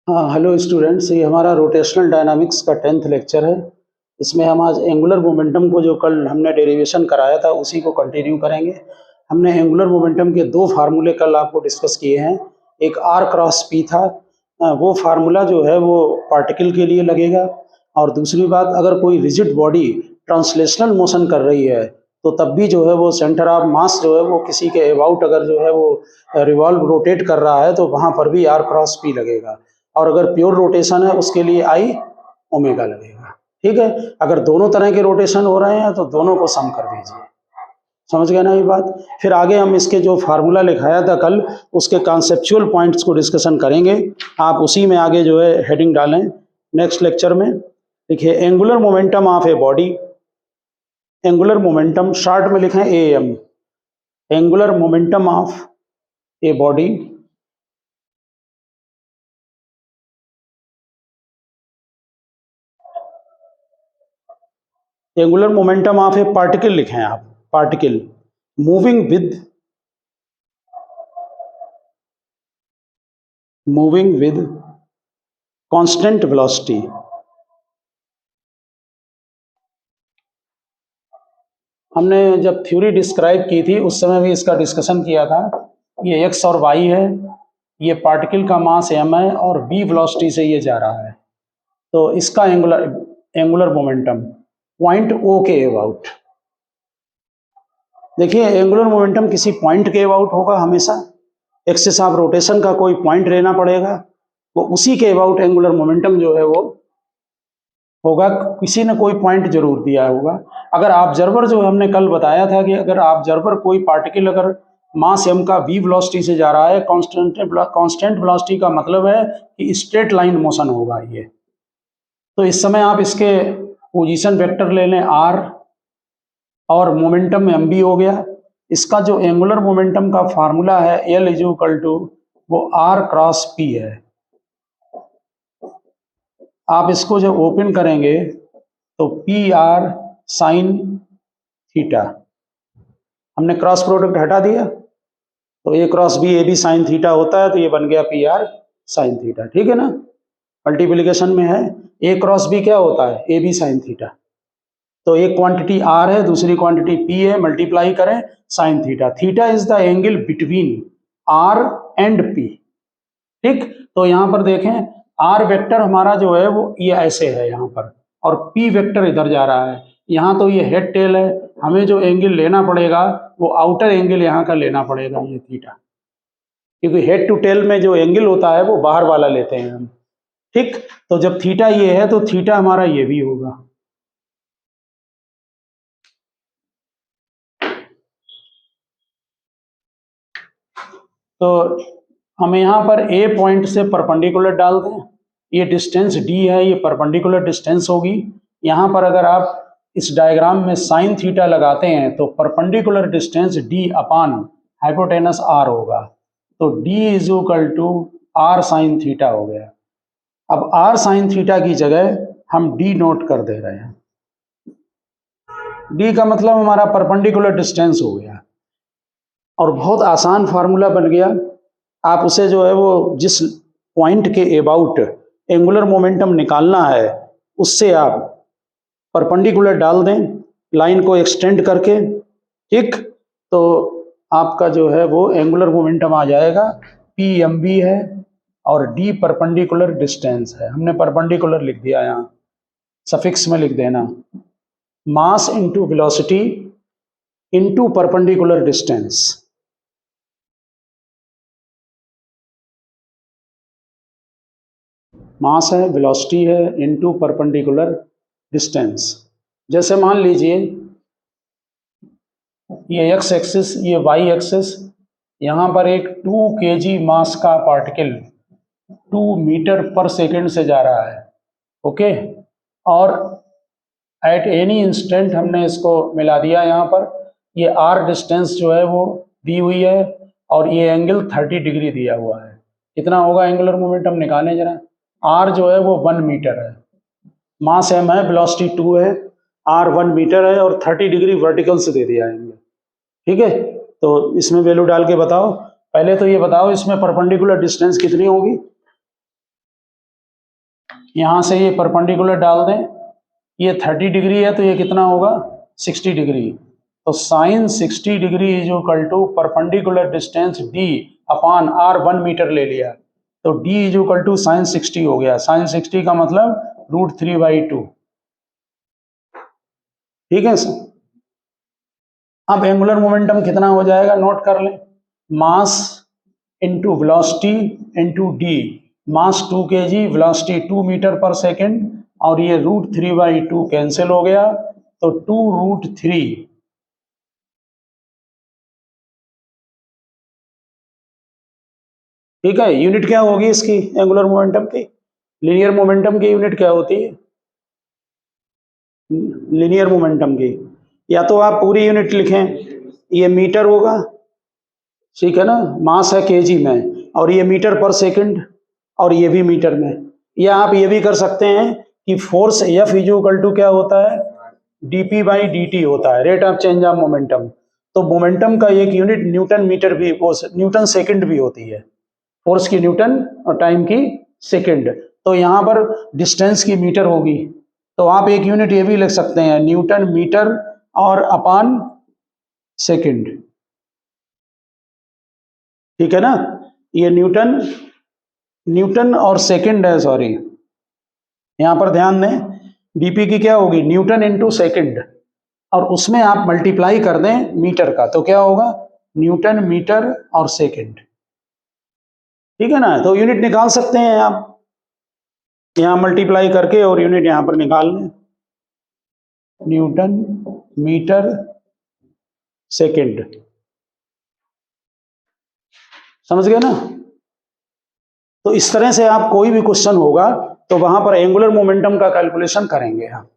हाँ, hello students, ये हमारा रोटेशनल डायनामिक्स का 10th लेक्चर है। इसमें हम आज एंगुलर मोमेंटम को जो कल हमने डेरिवेशन कराया था उसी को कंटिन्यू करेंगे। हमने एंगुलर मोमेंटम के दो फार्मूले कल आपको डिस्कस किए हैं। एक आर क्रॉस पी था, वो फार्मूला जो है वो पार्टिकल के लिए लगेगा। और दूसरी बात, अगर कोई रिजिड बॉडी ट्रांसलेशनल मोशन कर रही है तो तब भी जो है वो सेंटर ऑफ मास जो है वो किसी के अबाउट अगर जो है वो रिवॉल्व रोटेट कर रहा है तो वहाँ पर भी आर क्रॉस पी लगेगा। और अगर प्योर रोटेशन है उसके लिए आई ओमेगा लगेगा। ठीक है, अगर दोनों तरह के रोटेशन हो रहे हैं तो दोनों को सम कर दीजिए। समझ गए ना ये बात। फिर आगे हम इसके जो फार्मूला लिखाया था कल उसके कॉन्सेप्चुअल पॉइंट्स को डिस्कशन करेंगे। आप उसी में आगे जो है हेडिंग डालें नेक्स्ट लेक्चर में। देखिए, angular momentum of a body, angular momentum short में लिखें A M, angular momentum of a body angular momentum of a particle लिखें आप, particle moving with constant velocity. हमने जब थ्योरी डिस्क्राइब की थी उस समय भी इसका डिस्कशन किया था। ये एक्स और वाई है, ये पार्टिकल का मास एम है और बी वेलोसिटी से ये जा रहा है। तो इसका एंगुलर मोमेंटम पॉइंट ओ के अबाउट। देखिए, एंगुलर मोमेंटम किसी पॉइंट के अबाउट होगा हमेशा। एक्सिस ऑफ रोटेशन का कोई पॉइंट लेना पड़ेगा, वो उसी के अबाउट एंगुलर मोमेंटम जो है वो होगा। किसी ने कोई पॉइंट जरूर दिया होगा। अगर ऑब्जर्वर जो हमने कल बताया था कि अगर ऑब्जर्वर कोई पार्टिकल अगर मास एम का वी वेलोसिटी से जा रहा है, कांस्टेंट वेलोसिटी का मतलब है कि स्ट्रेट लाइन मोशन होगा ये। तो इस समय आप इसके पोजीशन वेक्टर ले लें आर और मोमेंटम एम बी हो गया। इसका जो एंगुलर मोमेंटम का फार्मूला है एल इज इक्वल टू वो आर क्रॉस पी है। आप इसको जब ओपन करेंगे तो पी आर साइन थीटा, हमने क्रॉस प्रोडक्ट हटा दिया तो A cross B A B sine theta होता है, तो ये बन गया पी आर साइन थीटा। ठीक है ना, मल्टीप्लिकेशन में है। ए क्रॉस बी क्या होता है, ए बी साइन थीटा। तो एक क्वांटिटी आर है, दूसरी क्वांटिटी पी है, मल्टीप्लाई करें sine theta. Theta is the angle between R and P. ठीक, तो यहां पर देखें आर वेक्टर हमारा जो है वो ये ऐसे है यहाँ पर, और पी वेक्टर इधर जा रहा है। यहाँ तो ये हेड टेल है, हमें जो एंगल लेना पड़ेगा वो आउटर एंगल यहाँ का लेना पड़ेगा, ये थीटा। क्योंकि हेड टू टेल में जो एंगल होता है वो बाहर वाला लेते हैं हम। ठीक, तो जब थीटा ये है तो थीटा हमारा ये भी होगा। तो हम यहाँ पर ए पॉइंट से परपेंडिकुलर डाल दें। ये डिस्टेंस डी है, ये परपेंडिकुलर डिस्टेंस होगी। यहाँ पर अगर आप इस डायग्राम में साइन थीटा लगाते हैं तो perpendicular distance D upon hypotenuse R होगा। तो D is equal to R sine theta हो गया। अब आर साइन थीटा की जगह हम डी नोट कर दे रहे हैं। डी का मतलब हमारा परपेंडिकुलर डिस्टेंस हो गया और बहुत आसान फार्मूला बन गया। आप उसे जो है वो जिस पॉइंट के अबाउट एंगुलर मोमेंटम निकालना है उससे आप परपेंडिकुलर डाल दें लाइन को एक्सटेंड करके। ठीक, तो आपका जो है वो एंगुलर मोमेंटम आ जाएगा। पी एम बी है और डी परपेंडिकुलर डिस्टेंस है। हमने परपेंडिकुलर लिख दिया, यहाँ सफिक्स में लिख देना mass into velocity into perpendicular distance. Mass है, वेलोसिटी है, इनटू परपेंडिकुलर डिस्टेंस। जैसे मान लीजिए ये एक्स एक्सिस, ये वाई एक्सिस, यहाँ पर एक 2 kg मास का पार्टिकल 2 मीटर पर सेकेंड से जा रहा है। ओके, और एट एनी इंस्टेंट हमने इसको मिला दिया। यहाँ पर ये आर डिस्टेंस जो है वो दी हुई है और ये एंगल 30 डिग्री दिया हुआ है। कितना होगा एंगुलर मोमेंटम निकालें जरा। आर जो है वो 1 मीटर है, मास एम है, वेलोसिटी 2 है, आर 1 मीटर है और 30 डिग्री वर्टिकल से दे दिया है। ठीक है, तो इसमें वैल्यू डाल के बताओ। पहले तो ये बताओ इसमें परपेंडिकुलर डिस्टेंस कितनी होगी। यहाँ से ये परपेंडिकुलर डाल दें, ये 30 डिग्री है तो ये कितना होगा 60 डिग्री। तो sine 60 degree is equal to perpendicular distance D upon R 1 metre ले लिया, तो D is equal to sine 60 हो गया। साइन 60 का मतलब √3/2। ठीक है सर। अब एंगुलर मोमेंटम कितना हो जाएगा नोट कर लें, mass into velocity into D. Mass 2 kg, velocity 2 metre per second, और ये √3/2 कैंसिल हो गया, तो 2√3। ठीक है, यूनिट क्या होगी इसकी एंगुलर मोमेंटम की, लीनियर मोमेंटम की यूनिट क्या होती है, लीनियर मोमेंटम की, या तो आप पूरी यूनिट लिखें, ये मीटर होगा, ठीक है ना, मास है केजी में, और ये मीटर पर सेकंड, और ये भी मीटर में। या आप ये भी कर सकते हैं कि force F is equal to क्या होता है, dp/dt होता है, rate of change of momentum. तो मोमेंटम का एक यूनिट न्यूटन मीटर भी, न्यूटन सेकंड भी होती है, फोर्स की न्यूटन और टाइम की सेकंड। तो यहाँ पर डिस्टेंस की मीटर होगी, तो आप एक यूनिट ये भी लिख सकते हैं, न्यूटन मीटर और अपॉन सेकंड। ठीक है ना, ये न्यूटन और सेकंड है, सॉरी यहां पर ध्यान दें, डीपी की क्या होगी न्यूटन इंटू सेकेंड, और उसमें आप मल्टीप्लाई कर दें मीटर का, तो क्या होगा न्यूटन मीटर और सेकंड। ठीक है ना, तो यूनिट निकाल सकते हैं आप, यहां मल्टीप्लाई करके और यूनिट यहां पर निकाल लें, न्यूटन मीटर सेकंड। समझ गए ना। तो इस तरह से आप कोई भी क्वेश्चन होगा तो वहां पर एंगुलर मोमेंटम का कैलकुलेशन करेंगे हम।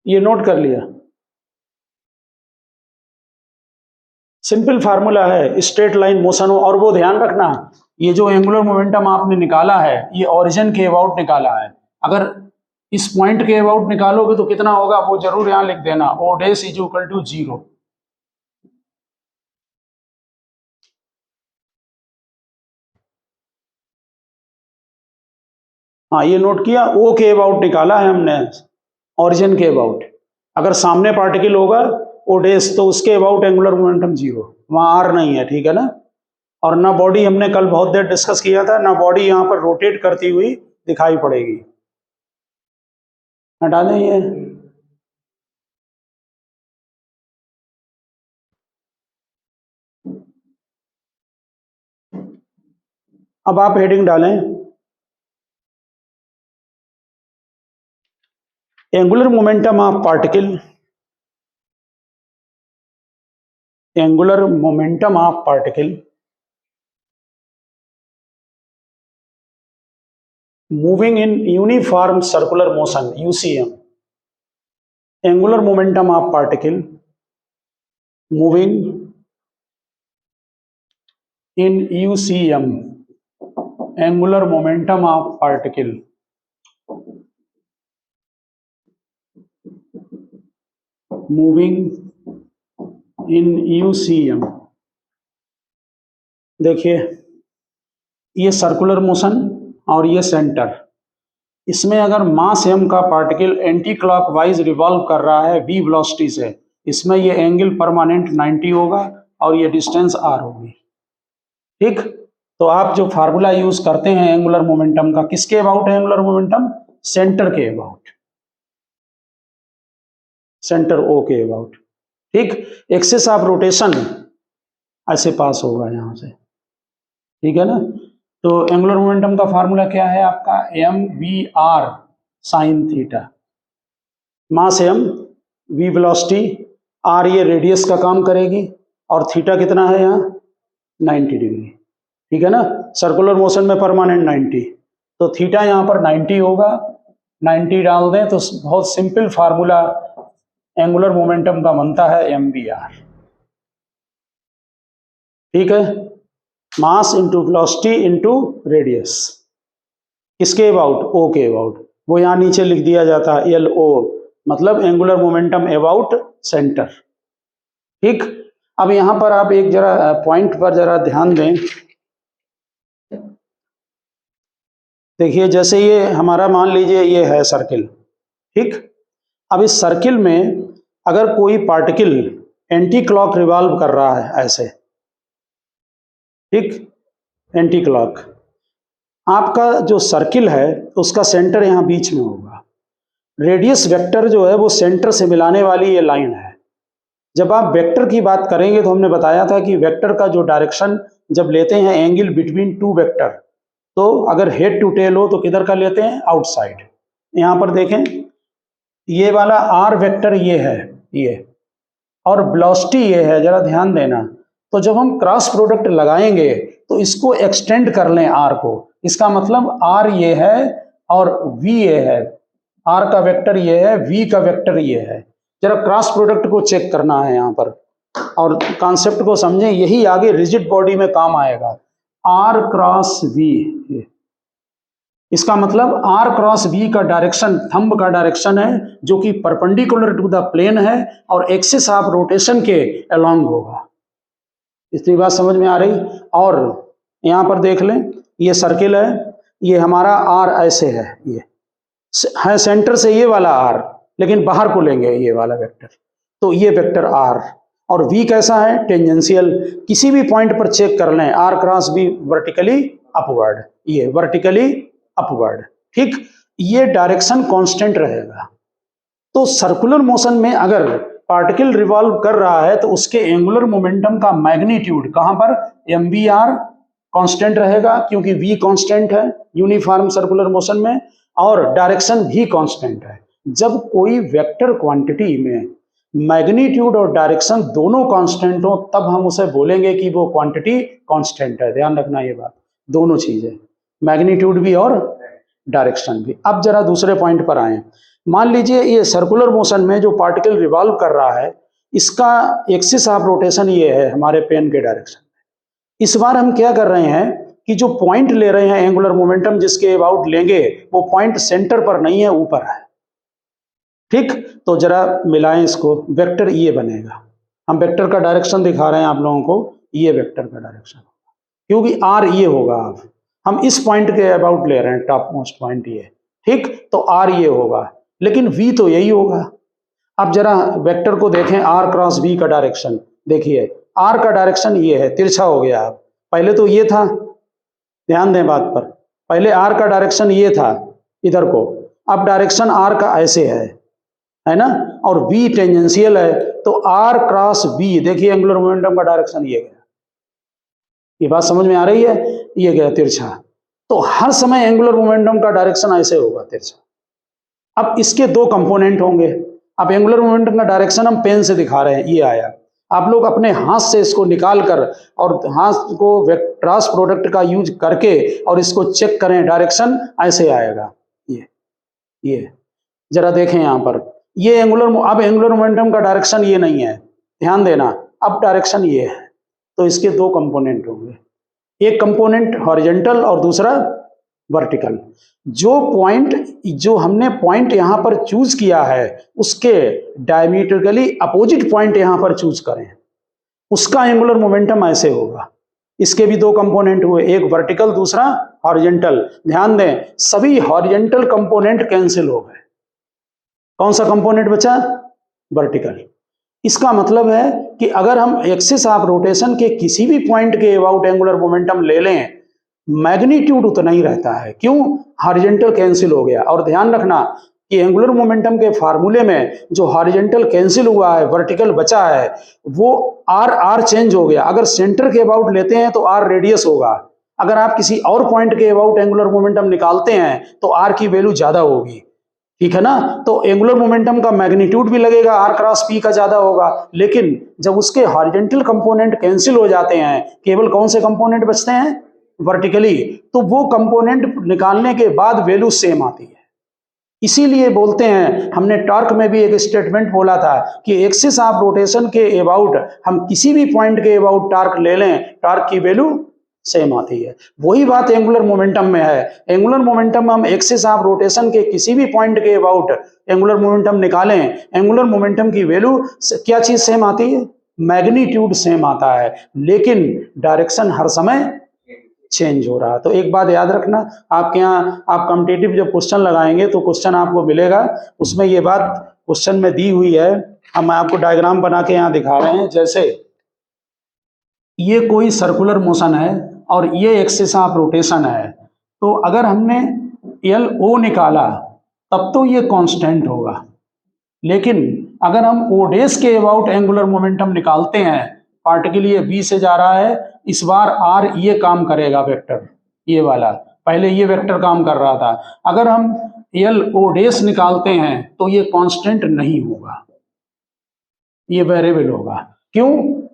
ये नोट कर लिया, सिंपल फार्मूला है, स्ट्रेट लाइन मोशन हो। और वो ध्यान रखना, ये जो एंगुलर मोमेंटम आपने निकाला है ये ओरिजिन के अबाउट निकाला है, अगर इस पॉइंट के अबाउट निकालोगे तो कितना होगा वो जरूर यहां लिख देना, O dash is equal to 0। हाँ ये नोट किया, ओ के अबाउट निकाला है हमने, ओरिजिन के अबाउट। अगर सामने पार्टिकल होगा ओ डैश तो उसके अबाउट एंगुलर मोमेंटम 0, वहां आर नहीं है। ठीक है ना, और ना बॉडी, हमने कल बहुत देर डिस्कस किया था, ना बॉडी यहां पर रोटेट करती हुई दिखाई पड़ेगी। हटा दें ये, अब आप हेडिंग डालें, angular momentum of particle, angular momentum of particle moving in uniform circular motion, UCM. Angular momentum of particle moving in UCM, angular momentum of particle moving in UCM. देखिए ये सर्कुलर मोशन और ये centre, इसमें अगर मास m का particle anti clockwise revolve कर रहा है v वेलोसिटी से, इसमें ये एंगल परमानेंट 90 होगा और ये डिस्टेंस r होगी। ठीक, तो आप जो फार्मूला यूज करते हैं एंगुलर मोमेंटम का, किसके अबाउट है एंगुलर मोमेंटम, सेंटर के अबाउट, सेंटर ओ के अबाउट। ठीक, एक्सिस ऑफ रोटेशन ऐसे पास होगा यहां से। ठीक है ना, तो एंगुलर मोमेंटम का फार्मूला क्या है आपका, mvr साइन थीटा, मास m, v वेलोसिटी, r ये रेडियस का काम करेगी, और थीटा कितना है यहाँ 90 डिग्री। ठीक है ना, सर्कुलर मोशन में परमानेंट 90, तो थीटा यहाँ पर 90 होगा, 90 डाल दें तो बहुत सिंपल फार्मूला एंगुलर मोमेंटम का बनता है mvr। ठीक है, मास इंटू वेलोसिटी इंटू रेडियस, किसके अबाउट, ओ के अबाउट, वो यहाँ नीचे लिख दिया जाता है LO, मतलब एंगुलर मोमेंटम अबाउट सेंटर। ठीक, अब यहाँ पर आप एक जरा पॉइंट पर जरा ध्यान दें, देखिए जैसे ये हमारा मान लीजिए ये है सर्किल, ठीक। अब इस सर्किल में अगर कोई पार्टिकल एंटी क्लॉक रिवॉल्व कर रहा है ऐसे, ठीक, एंटी क्लॉक, आपका जो सर्किल है उसका सेंटर यहाँ बीच में होगा। रेडियस वेक्टर जो है वो सेंटर से मिलाने वाली ये लाइन है। जब आप वेक्टर की बात करेंगे तो हमने बताया था कि वेक्टर का जो डायरेक्शन जब लेते हैं एंगल बिटवीन टू वेक्टर, तो अगर हेड टू टेल हो तो किधर का लेते हैं, आउटसाइड। यहाँ पर देखें ये वाला आर वेक्टर ये है, ये, और वेलोसिटी ये है, जरा ध्यान देना। तो जब हम क्रॉस प्रोडक्ट लगाएंगे तो इसको एक्सटेंड कर लें आर को, इसका मतलब आर ये है और वी ये है, आर का वेक्टर ये है, वी का वेक्टर ये है। जरा क्रॉस प्रोडक्ट को चेक करना है यहाँ पर और कॉन्सेप्ट को समझें, यही आगे रिजिड बॉडी में काम आएगा। आर क्रॉस वी, इसका मतलब आर क्रॉस वी का डायरेक्शन थंब का डायरेक्शन है जो कि परपेंडिकुलर टू द प्लेन है और एक्सिस ऑफ रोटेशन के अलोंग होगा। इतनी बात समझ में आ रही। और यहाँ पर देख लें ये सर्किल है, ये हमारा आर ऐसे है, ये है सेंटर से ये वाला आर, लेकिन बाहर को लेंगे ये वाला वेक्टर, तो ये वेक्टर आर। और वी कैसा है, टेंजेंशियल। किसी भी पॉइंट पर चेक कर लें, R cross V vertically upward, ये वर्टिकली अपवर्ड, ठीक। ये डायरेक्शन कांस्टेंट रहेगा। तो सर्कुलर मोशन में अगर पार्टिकल रिवॉल्व कर रहा है तो उसके एंगुलर मोमेंटम का मैग्नीट्यूड कहां पर, mvr कांस्टेंट रहेगा, क्योंकि v कांस्टेंट है यूनिफॉर्म सर्कुलर मोशन में, और डायरेक्शन भी कांस्टेंट है। जब कोई वेक्टर क्वांटिटी में मैग्नीट्यूड और डायरेक्शन दोनों कांस्टेंट हो तब हम उसे बोलेंगे कि वो क्वांटिटी कांस्टेंट है। ध्यान रखना ये बात, दोनों चीजें, मैग्नीट्यूड भी और डायरेक्शन भी। अब जरा दूसरे पॉइंट पर आए। मान लीजिए ये सर्कुलर मोशन में जो पार्टिकल रिवॉल्व कर रहा है इसका एक्सिस ऑफ रोटेशन ये है हमारे पेन के डायरेक्शन में। इस बार हम क्या कर रहे हैं कि जो पॉइंट ले रहे हैं एंगुलर मोमेंटम जिसके अबाउट लेंगे वो पॉइंट सेंटर पर नहीं है, ऊपर है, ठीक। तो जरा मिलाएं इसको, वेक्टर ये बनेगा। हम वेक्टर का डायरेक्शन दिखा रहे हैं आप लोगों को, ये वेक्टर का डायरेक्शन होगा क्योंकि आर ये होगा। अब हम इस पॉइंट के अबाउट ले रहे हैं, टॉप मोस्ट पॉइंट ये, ठीक। तो आर ये होगा, लेकिन वी तो यही होगा। अब जरा वेक्टर को देखें, आर क्रॉस वी का डायरेक्शन देखिए, आर का डायरेक्शन ये है, तिरछा हो गया। अब पहले तो ये था, ध्यान दें बात पर, पहले आर का डायरेक्शन ये था इधर को, अब डायरेक्शन आर का ऐसे है ना, और वी टेंजेंशियल है, तो आर क्रॉस वी देखिए एंगुलर मोमेंटम का डायरेक्शन ये गया। ये बात समझ में आ रही है, ये गया तिरछा। तो हर समय एंगुलर मोमेंटम का डायरेक्शन ऐसे होगा, तिरछा। अब इसके दो कंपोनेंट होंगे। अब एंगुलर मोमेंटम का डायरेक्शन हम पेन से दिखा रहे हैं, ये आया। आप लोग अपने हाथ से इसको निकाल कर और हाथ को क्रॉस प्रोडक्ट का यूज करके और इसको चेक करें, डायरेक्शन ऐसे आएगा। ये जरा देखें यहाँ पर, ये एंगुलर, अब एंगुलर मोमेंटम का डायरेक्शन ये नहीं है, ध्यान देना, अब डायरेक्शन ये है। तो इसके दो कंपोनेंट होंगे, एक कंपोनेंट हॉरिजॉन्टल और दूसरा वर्टिकल। जो हमने पॉइंट यहां पर चूज किया है उसके डायमीट्रिकली अपोजिट पॉइंट यहां पर चूज करें, उसका एंगुलर मोमेंटम ऐसे होगा। इसके भी दो कंपोनेंट हुए, एक वर्टिकल दूसरा हॉरिजॉन्टल। ध्यान दें सभी हॉरिजॉन्टल कंपोनेंट कैंसिल हो गए, कौन सा कंपोनेंट बचा, वर्टिकल। इसका मतलब है कि अगर हम एक्सिस ऑफ रोटेशन के किसी भी पॉइंट के अबाउट एंगुलर मोमेंटम ले लें, मैग्नीट्यूड उतना ही रहता है। क्यों, हॉरिजॉन्टल कैंसिल हो गया। और ध्यान रखना कि एंगुलर मोमेंटम के फार्मूले में जो हॉरिजॉन्टल कैंसिल हुआ है, वर्टिकल बचा है, वो आर चेंज हो गया। अगर सेंटर के अबाउट लेते हैं तो आर रेडियस होगा, अगर आप किसी और पॉइंट के अबाउट एंगुलर मोमेंटम निकालते हैं तो आर की वैल्यू ज्यादा होगी, ठीक है ना। तो एंगुलर मोमेंटम का मैग्नीट्यूड भी लगेगा, आर क्रॉस पी का ज्यादा होगा। लेकिन जब उसके हॉरिजॉन्टल कंपोनेंट कैंसिल हो जाते हैं, केवल कौन से कंपोनेंट बचते हैं, वर्टिकली, तो वो कंपोनेंट निकालने के बाद वैल्यू सेम आती है। इसीलिए बोलते हैं, हमने टॉर्क में भी एक स्टेटमेंट बोला था कि एक्सिस ऑफ रोटेशन के अबाउट हम किसी भी पॉइंट के अबाउट टॉर्क ले लें, टॉर्क की वैल्यू सेम आती है। वही बात एंगुलर मोमेंटम में है। एंगुलर मोमेंटम हम एक्सिस ऑफ रोटेशन के किसी भी पॉइंट के अबाउट एंगुलर मोमेंटम निकालें, एंगुलर मोमेंटम की वैल्यू क्या चीज सेम आती है, मैग्नीट्यूड सेम आता है, लेकिन डायरेक्शन हर समय चेंज हो रहा है। तो एक बात याद रखना, आपके यहाँ आप कॉम्पिटिटिव जब क्वेश्चन लगाएंगे तो क्वेश्चन आपको मिलेगा, उसमें ये बात क्वेश्चन में दी हुई है। अब मैं आपको डायग्राम बना के यहाँ दिखा रहे हैं। जैसे ये कोई सर्कुलर मोशन है और ये एक्सिस ऑफ रोटेशन है, तो अगर हमने एल ओ निकाला तब तो ये कांस्टेंट होगा, लेकिन अगर हम ओ डेस के अबाउट एंगुलर मोमेंटम निकालते हैं, पार्टिकल ये बी से जा रहा है, इस बार आर ये काम करेगा वेक्टर, ये वाला, पहले ये वेक्टर काम कर रहा था। अगर हम एल ओ डेस निकालते हैं तो ये कांस्टेंट नहीं होगा, ये वेरिएबल होगा। क्यों?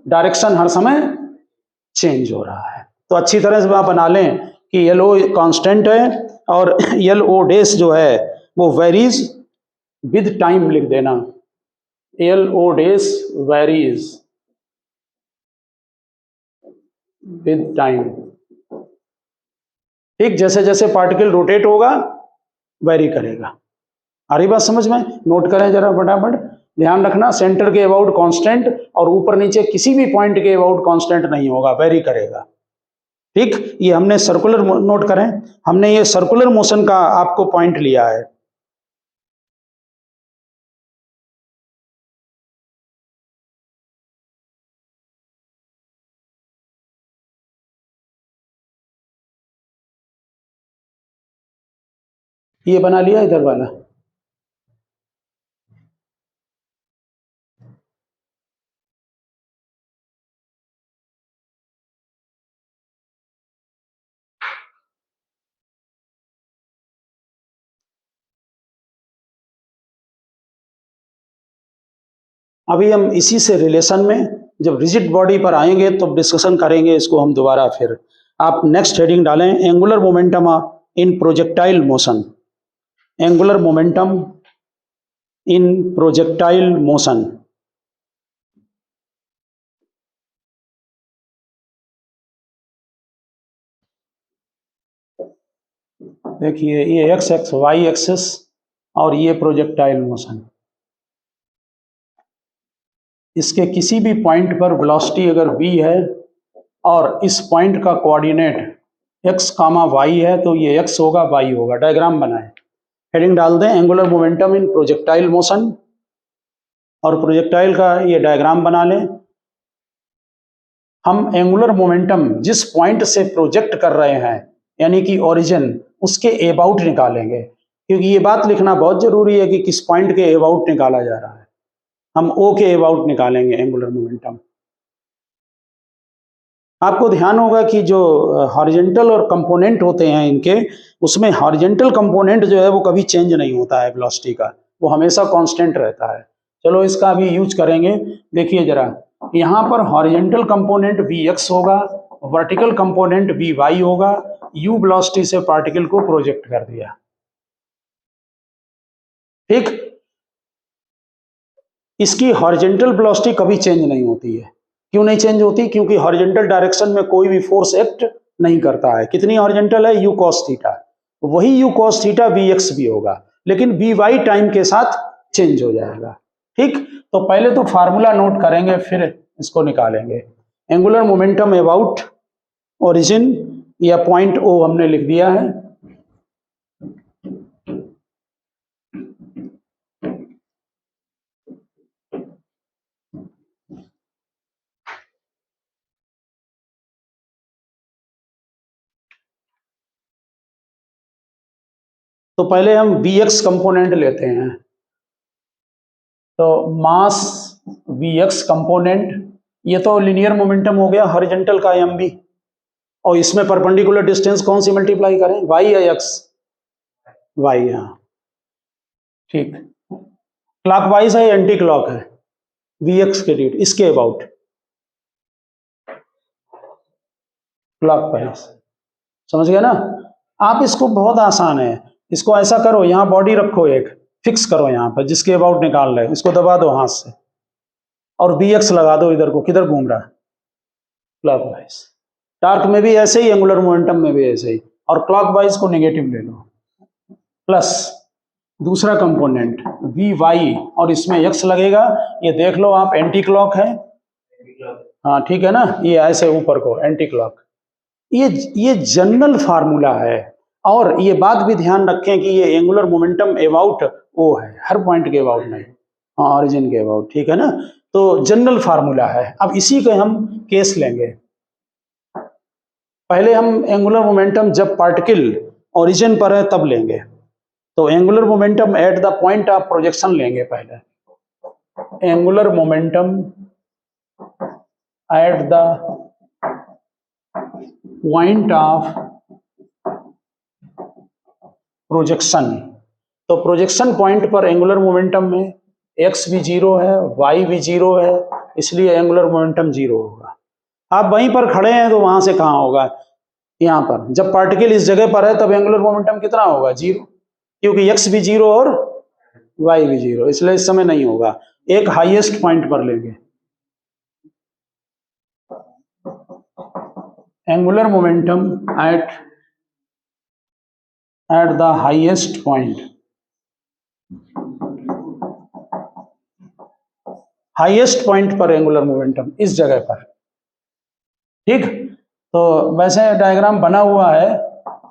डायरेक्शन हर समय चेंज हो रहा है। तो अच्छी तरह से आप बना लें कि एल ओ कांस्टेंट है और एल ओ डेस जो है वो वेरीज विद टाइम लिख देना, L O dash varies with time. ठीक, जैसे जैसे पार्टिकल रोटेट होगा वेरी करेगा। आ रही बात समझ में? नोट करें जरा फटाफट, ध्यान रखना, सेंटर के अबाउट कांस्टेंट और ऊपर नीचे किसी भी पॉइंट के अबाउट कांस्टेंट नहीं होगा, वेरी करेगा। ठीक, ये हमने सर्कुलर, नोट करें, हमने ये सर्कुलर मोशन का आपको पॉइंट लिया है। ये बना लिया इधर वाला। अभी हम इसी से रिलेशन में जब रिजिड बॉडी पर आएंगे तो डिस्कशन करेंगे इसको हम दोबारा। फिर आप नेक्स्ट हेडिंग डालें, एंगुलर मोमेंटम इन प्रोजेक्टाइल मोशन, एंगुलर मोमेंटम इन प्रोजेक्टाइल मोशन। देखिए ये एक्स एक्स वाई एक्सिस और ये प्रोजेक्टाइल मोशन, इसके किसी भी पॉइंट पर वेलोसिटी अगर v है और इस पॉइंट का कोऑर्डिनेट x कामा y है तो ये x होगा y होगा। डायग्राम बनाएं, हेडिंग डाल दें एंगुलर मोमेंटम इन प्रोजेक्टाइल मोशन और प्रोजेक्टाइल का ये डायग्राम बना लें। हम एंगुलर मोमेंटम जिस पॉइंट से प्रोजेक्ट कर रहे हैं यानी कि ओरिजिन, उसके अबाउट निकालेंगे, क्योंकि ये बात लिखना बहुत जरूरी है कि किस पॉइंट के अबाउट निकाला जा रहा है। हम ओ के अबाउट निकालेंगे एंगुलर मोमेंटम। आपको ध्यान होगा कि जो हॉरिजॉन्टल और कंपोनेंट होते हैं इनके, उसमें हॉरिजॉन्टल कंपोनेंट जो है वो कभी चेंज नहीं होता है वेलोसिटी का, वो हमेशा कांस्टेंट रहता है। चलो इसका भी यूज करेंगे। देखिए जरा, यहाँ पर हॉरिजॉन्टल कंपोनेंट Vx होगा, वर्टिकल कंपोनेंट Vy होगा, u वेलोसिटी से पार्टिकल को प्रोजेक्ट कर दिया। ठीक, इसकी हॉरिजॉन्टल वेलोसिटी कभी चेंज नहीं होती है। क्यों नहीं चेंज होती? क्योंकि हॉरिजॉन्टल डायरेक्शन में कोई भी फोर्स एक्ट नहीं करता है। कितनी हॉरिजॉन्टल है? u cos थीटा, वही u cos थीटा Vx भी होगा, लेकिन Vy टाइम के साथ चेंज हो जाएगा। ठीक, तो पहले तो फार्मूला नोट करेंगे फिर इसको निकालेंगे। एंगुलर मोमेंटम अबाउट ओरिजिन या पॉइंट O हमने लिख दिया है। तो पहले हम Vx कंपोनेंट लेते हैं, तो मास Vx कंपोनेंट, ये तो लिनियर मोमेंटम हो गया हॉरिजॉन्टल का mv, और इसमें परपेंडिकुलर डिस्टेंस कौन सी मल्टीप्लाई करें, y या x? y। हाँ ठीक, क्लॉकवाइज है एंटी क्लॉक है? Vx के रेट इसके अबाउट क्लॉकवाइज, समझ गए ना आप? इसको बहुत आसान है, इसको ऐसा करो, यहाँ बॉडी रखो, एक फिक्स करो यहाँ पर जिसके अबाउट निकाल रहे, इसको दबा दो हाथ से और Vx लगा दो इधर को, किधर घूम रहा है? क्लॉकवाइज। टार्क में भी ऐसे ही, एंगुलर मोमेंटम में भी ऐसे ही, और क्लॉकवाइज को नेगेटिव ले लो, प्लस दूसरा कंपोनेंट Vy और इसमें x लगेगा, ये देख लो आप, एंटी क्लॉक है। हाँ ठीक है ना, ये ऐसे ऊपर को एंटी क्लॉक। ये जनरल फार्मूला है। और ये बात भी ध्यान रखें कि ये एंगुलर मोमेंटम अबाउट ओ है, हर पॉइंट के अबाउट नहीं, हाँ ऑरिजिन के अबाउट, ठीक है ना। तो जनरल फार्मूला है। अब इसी के हम केस लेंगे। पहले हम एंगुलर मोमेंटम जब पार्टिकल ओरिजिन पर है तब लेंगे। तो angular momentum eight the point of projection लेंगे पहले। Angular momentum eight the point of projection. तो प्रोजेक्शन पॉइंट पर एंगुलर मोमेंटम में एक्स भी जीरो है, वाई भी जीरो है, इसलिए एंगुलर मोमेंटम जीरो होगा। आप वहीं पर खड़े हैं तो वहां से कहाँ होगा, यहाँ पर। जब पार्टिकल इस जगह पर है तब एंगुलर मोमेंटम कितना होगा, जीरो, क्योंकि एक्स भी जीरो और वाई भी जीरो, इसलिए इस समय नहीं होगा। एक हाईएस्ट पॉइंट पर लेंगे। Angular momentum at the highest point, highest point पर एंगुलर मोमेंटम इस जगह पर, ठीक। तो वैसे डायग्राम बना हुआ है,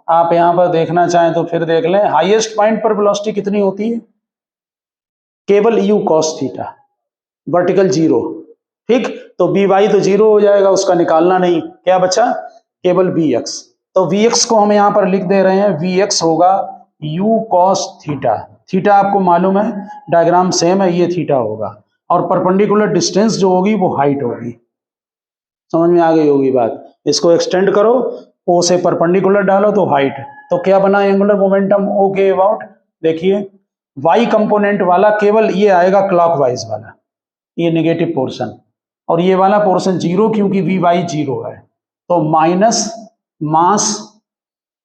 आप यहां पर देखना चाहें तो फिर देख लें। हाईएस्ट पॉइंट पर वेलोसिटी कितनी होती है, केवल you cos theta, vertical zero, ठीक। तो बी वाई तो जीरो हो जाएगा, उसका निकालना नहीं, क्या बचा, केवल वी एक्स। तो वी एक्स को हम यहां पर लिख दे रहे हैं, वी एक्स होगा यू कॉस थीटा। थीटा आपको मालूम है, डायग्राम सेम है, ये थीटा होगा। और परपेंडिकुलर डिस्टेंस जो होगी वो हाइट होगी। समझ में आ गई होगी बात। इसको एक्सटेंड करो, ओ से परपेंडिकुलर डालो तो हाइट। तो क्या बना एंगुलर मोमेंटम ओ के अबाउट, देखिए वाई कंपोनेंट वाला केवल ये आएगा क्लॉकवाइज वाला, ये नेगेटिव पोर्शन, और ये वाला पोर्शन जीरो, क्योंकि वी वाई जीरो है। तो माइनस मास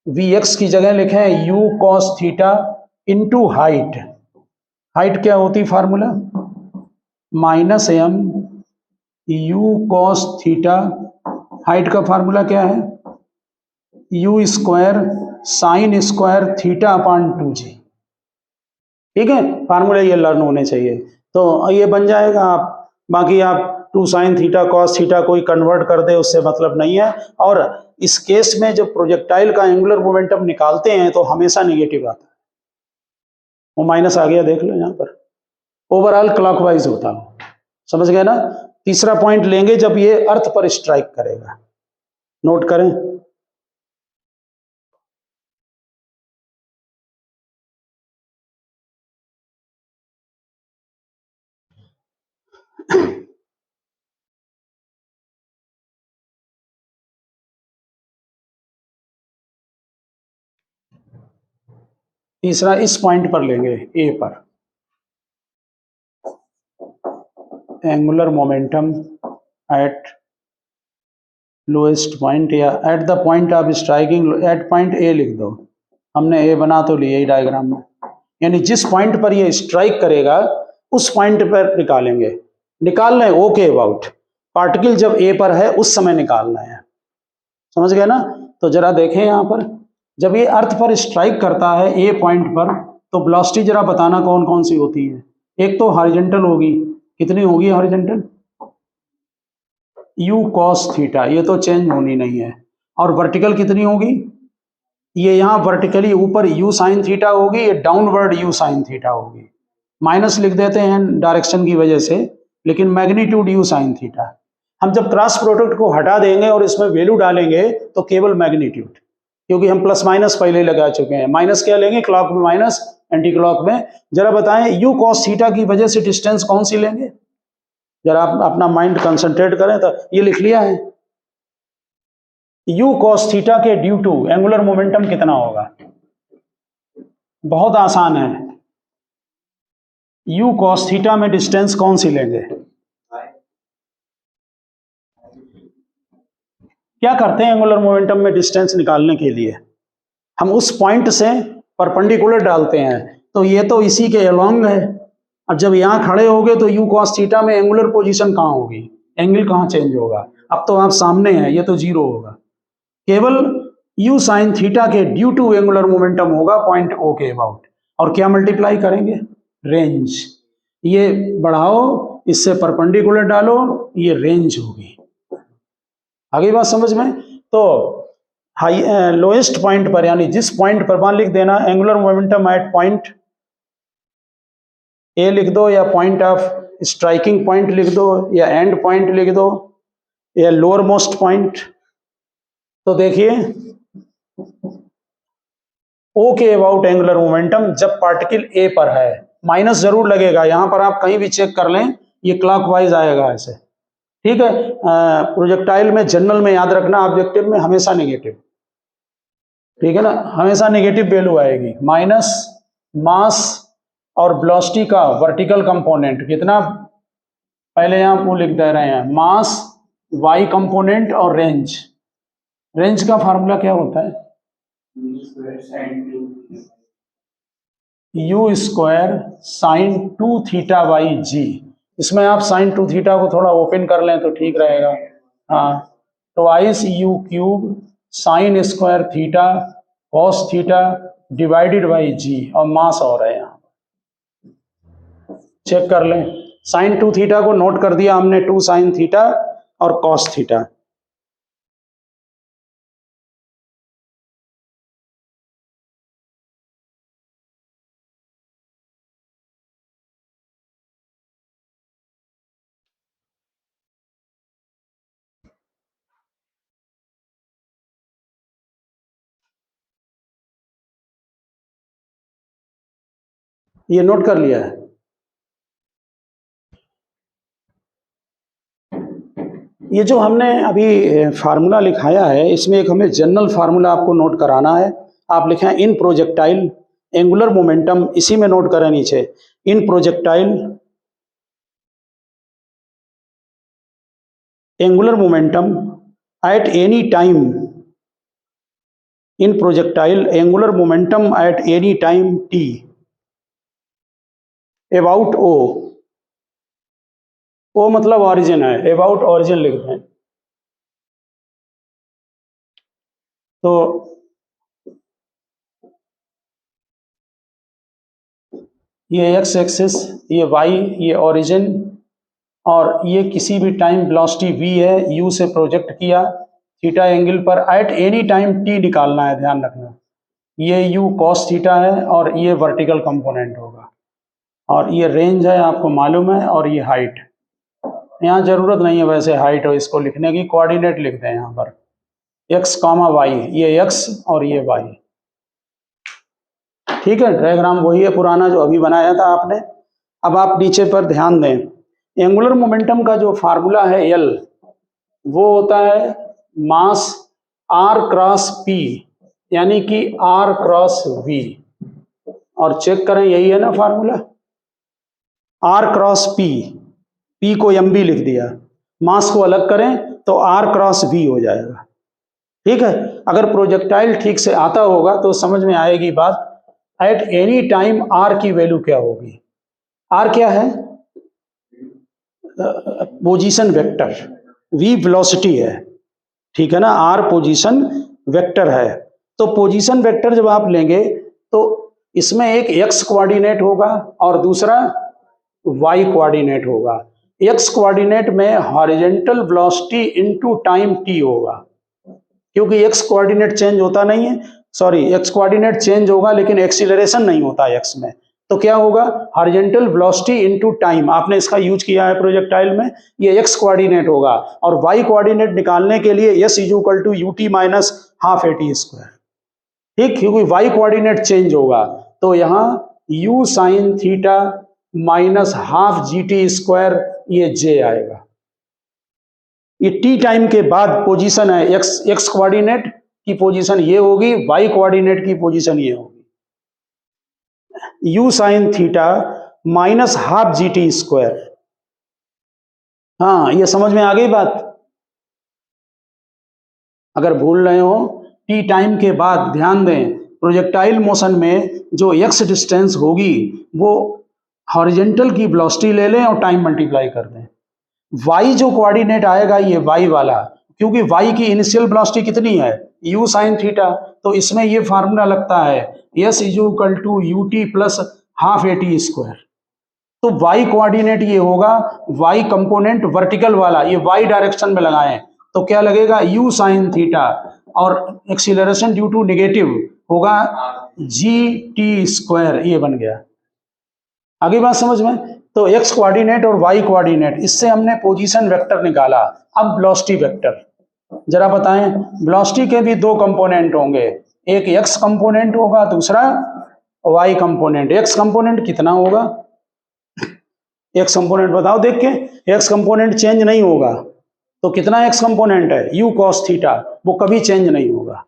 वी एक्स की जगह लिखें U cos theta into height. Height क्या होती formula, minus M U cos theta. Height का फार्मूला क्या है, U square sine square theta upon 2g, ठीक है। फार्मूले ये लर्न होने चाहिए। तो ये बन जाएगा। आप बाकी आप 2 साइन थीटा कॉस थीटा कोई कन्वर्ट कर दे, उससे मतलब नहीं है। और इस केस में जब प्रोजेक्टाइल का एंगुलर मोमेंटम निकालते हैं तो हमेशा नेगेटिव आता है, वो माइनस आ गया, देख लो यहाँ पर, ओवरऑल क्लॉकवाइज होता है, समझ गए ना। तीसरा पॉइंट लेंगे जब ये अर्थ पर स्ट्राइक करेगा, नोट करें। तीसरा इस पॉइंट पर लेंगे, ए पर, angular momentum at lowest point, या at the point of striking, at point A लिख दो, हमने ए बना तो लिया ही डायग्राम में। यानी जिस पॉइंट पर ये स्ट्राइक करेगा उस पॉइंट पर निकालेंगे। निकाल रहे हैं ओ के अबाउट, पार्टिकल जब ए पर है उस समय निकालना है, समझ गए ना। तो जरा देखें यहाँ पर, जब ये अर्थ पर स्ट्राइक करता है ए पॉइंट पर, तो वेलोसिटी जरा बताना कौन कौन सी होती है। एक तो हॉरिजॉन्टल होगी, कितनी होगी हॉरिजॉन्टल, यू कॉस थीटा, ये तो चेंज होनी नहीं है। और वर्टिकल कितनी होगी, ये यहाँ वर्टिकली ऊपर यू साइन थीटा होगी, ये डाउनवर्ड यू साइन थीटा होगी। माइनस लिख देते हैं डायरेक्शन की वजह से, लेकिन मैग्नीट्यूड यू साइन थीटा। हम जब क्रॉस प्रोडक्ट को हटा देंगे और इसमें वैल्यू डालेंगे तो केवल मैग्नीट्यूड, क्योंकि हम प्लस माइनस पहले ही लगा चुके हैं। माइनस क्या लेंगे, क्लॉक में माइनस, एंटी क्लॉक में। जरा बताएं यू कॉस थीटा की वजह से डिस्टेंस कौन सी लेंगे, जरा आप अपना माइंड कंसंट्रेट करें। तो ये लिख लिया है, यू कॉस थीटा के ड्यू टू एंगुलर मोमेंटम कितना होगा, बहुत आसान है। यू कॉस थीटा में डिस्टेंस कौन सी लेंगे, क्या करते हैं एंगुलर मोमेंटम में डिस्टेंस निकालने के लिए, हम उस पॉइंट से परपेंडिकुलर डालते हैं। तो ये तो इसी के अलोंग है। अब जब यहां खड़े होगे तो यू कॉस थीटा में एंगुलर पोजीशन कहां होगी, एंगल कहां चेंज होगा, अब तो आप सामने हैं, ये तो जीरो होगा। केवल यू साइन थीटा के ड्यू टू एंगुलर मोमेंटम होगा पॉइंट ओ के अबाउट। और क्या मल्टीप्लाई करेंगे, रेंज, ये बढ़ाओ, इससे परपेंडिकुलर डालो, ये रेंज होगी। आगे बात समझ में। तो हाई लोएस्ट पॉइंट पर, यानी जिस पॉइंट पर, मान लिख देना angular momentum at point A लिख दो, या पॉइंट ऑफ स्ट्राइकिंग पॉइंट लिख दो, या एंड पॉइंट लिख दो, या लोअर मोस्ट पॉइंट। तो देखिए ओ के अबाउट एंगुलर मोमेंटम जब पार्टिकल ए पर है, माइनस जरूर लगेगा, यहां पर आप कहीं भी चेक कर लें, ये क्लॉकवाइज आएगा ऐसे, ठीक है। प्रोजेक्टाइल में जनरल में याद रखना, ऑब्जेक्टिव में हमेशा नेगेटिव, ठीक है ना, हमेशा नेगेटिव वैल्यू आएगी। माइनस मास और वेलोसिटी का वर्टिकल कंपोनेंट कितना, पहले यहां वो लिख दे रहे हैं, मास वाई कंपोनेंट और रेंज। रेंज का फार्मूला क्या होता है, U square sine 2 theta by G. इसमें आप साइन 2 थीटा को थोड़ा ओपन कर लें तो ठीक रहेगा। हाँ, twice U cube sine square theta cos theta divided by G, और मास और है यहाँ, चेक कर लें। साइन 2 थीटा को नोट कर दिया हमने, 2 साइन थीटा और कॉस थीटा। ये नोट कर लिया है। ये जो हमने अभी फार्मूला लिखाया है, इसमें एक हमें जनरल फार्मूला आपको नोट कराना है। आप लिखें इन प्रोजेक्टाइल एंगुलर मोमेंटम, इसी में नोट करें नीचे, in projectile angular momentum at any time, in projectile angular momentum at any time T about O, O मतलब ऑरिजिन है, अबाउट ऑरिजिन लिखते हैं। तो ये एक्स एक्सिस, ये वाई, ये ऑरिजिन, और ये किसी भी टाइम वेलोसिटी v है, u से प्रोजेक्ट किया थीटा एंगल पर, एट एनी टाइम t निकालना है, ध्यान रखना। ये u cos थीटा है और ये वर्टिकल कंपोनेंट होगा, और ये रेंज है आपको मालूम है, और ये हाइट। यहाँ जरूरत नहीं है वैसे हाइट और इसको लिखने की, कोऑर्डिनेट लिखते हैं यहाँ पर x, y, ये x और ये y, ठीक है। डायग्राम वही है पुराना जो अभी बनाया था आपने। अब आप नीचे पर ध्यान दें, एंगुलर मोमेंटम का जो फार्मूला है L, वो होता है मास r क्रॉस p, यानी कि r क्रॉस v, और चेक करें यही है ना formula, r cross p, p को mb लिख दिया, मास को अलग करें तो r क्रॉस v हो जाएगा, ठीक है। अगर प्रोजेक्टाइल ठीक से आता होगा तो समझ में आएगी बात। एट एनी टाइम r की वैल्यू क्या होगी, r क्या है, पोजीशन वेक्टर, v वेलोसिटी है, ठीक है ना, r पोजीशन वेक्टर है। तो पोजीशन वेक्टर जब आप लेंगे तो इसमें एक x कोऑर्डिनेट होगा और दूसरा y कोऑर्डिनेट होगा। x कोऑर्डिनेट में horizontal velocity into time t होगा, क्योंकि x कोऑर्डिनेट चेंज होता नहीं है, सॉरी x कोऑर्डिनेट चेंज होगा लेकिन एक्सीलरेशन नहीं होता x में, तो क्या होगा, हॉरिजॉन्टल वेलोसिटी इनटू टाइम, आपने इसका यूज किया है प्रोजेक्टाइल में, ये x कोऑर्डिनेट होगा। और y कोऑर्डिनेट निकालने के लिए s is equal to ut minus half at square, ठीक, क्योंकि y कोऑर्डिनेट चेंज होगा। तो यहाँ u sine theta minus half gt square, ये j आएगा। ये टी टाइम के बाद पोजीशन है, एक्स कोऑर्डिनेट की पोजीशन ये होगी, वाई कोऑर्डिनेट की पोजीशन ये होगी, u sine theta minus half G T square. हाँ, ये समझ में आ गई बात। अगर भूल रहे हो, टी टाइम के बाद ध्यान दें, प्रोजेक्टाइल मोशन में जो x डिस्टेंस होगी वो हॉरिजॉन्टल की वेलोसिटी ले लें और टाइम मल्टीप्लाई कर दें। y जो कोऑर्डिनेट आएगा ये y वाला, क्योंकि y की इनिशियल वेलोसिटी कितनी है, u साइन थीटा, तो इसमें ये फार्मूला लगता है s is equal to ut plus half at square. तो y कोऑर्डिनेट ये होगा, y कंपोनेंट वर्टिकल वाला, ये y डायरेक्शन में लगाएं तो क्या लगेगा, u साइन थीटा और एक्सीलरेशन ड्यू टू नेगेटिव होगा GT², ये बन गया। आगे बात समझ में? तो x कोऑर्डिनेट और y कोऑर्डिनेट, इससे हमने पोजीशन वेक्टर निकाला। अब वेलोसिटी वेक्टर जरा बताएं। वेलोसिटी के भी दो कंपोनेंट होंगे, एक x कंपोनेंट होगा, दूसरा y कंपोनेंट। x कंपोनेंट कितना होगा? x कंपोनेंट बताओ देख के। x कंपोनेंट चेंज नहीं होगा, तो कितना x कंपोनेंट है? u cos थीटा, वो कभी चेंज नहीं होगा।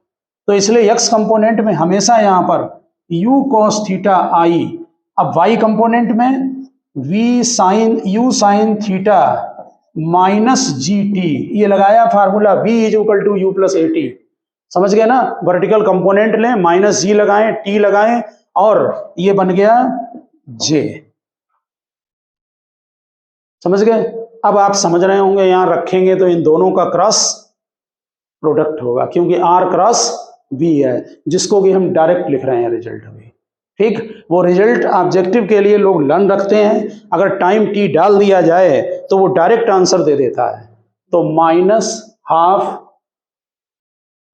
तो इसलिए x कंपोनेंट में हमेशा यहाँ पर u cos थीटा i। अब y कंपोनेंट में u sin theta minus GT, ये लगाया formula v is equal to u plus AT। समझ गए ना? वर्टिकल कंपोनेंट लें, माइनस जी लगाएं, t लगाएं, और ये बन गया j। समझ गए? अब आप समझ रहे होंगे, यहां रखेंगे तो इन दोनों का क्रॉस प्रोडक्ट होगा, क्योंकि r क्रॉस v है, जिसको कि हम डायरेक्ट लिख रहे हैं रिजल्ट अभी। ठीक, वो रिजल्ट ऑब्जेक्टिव के लिए लोग लन रखते हैं, अगर टाइम t डाल दिया जाए तो वो डायरेक्ट आंसर दे देता है। तो -12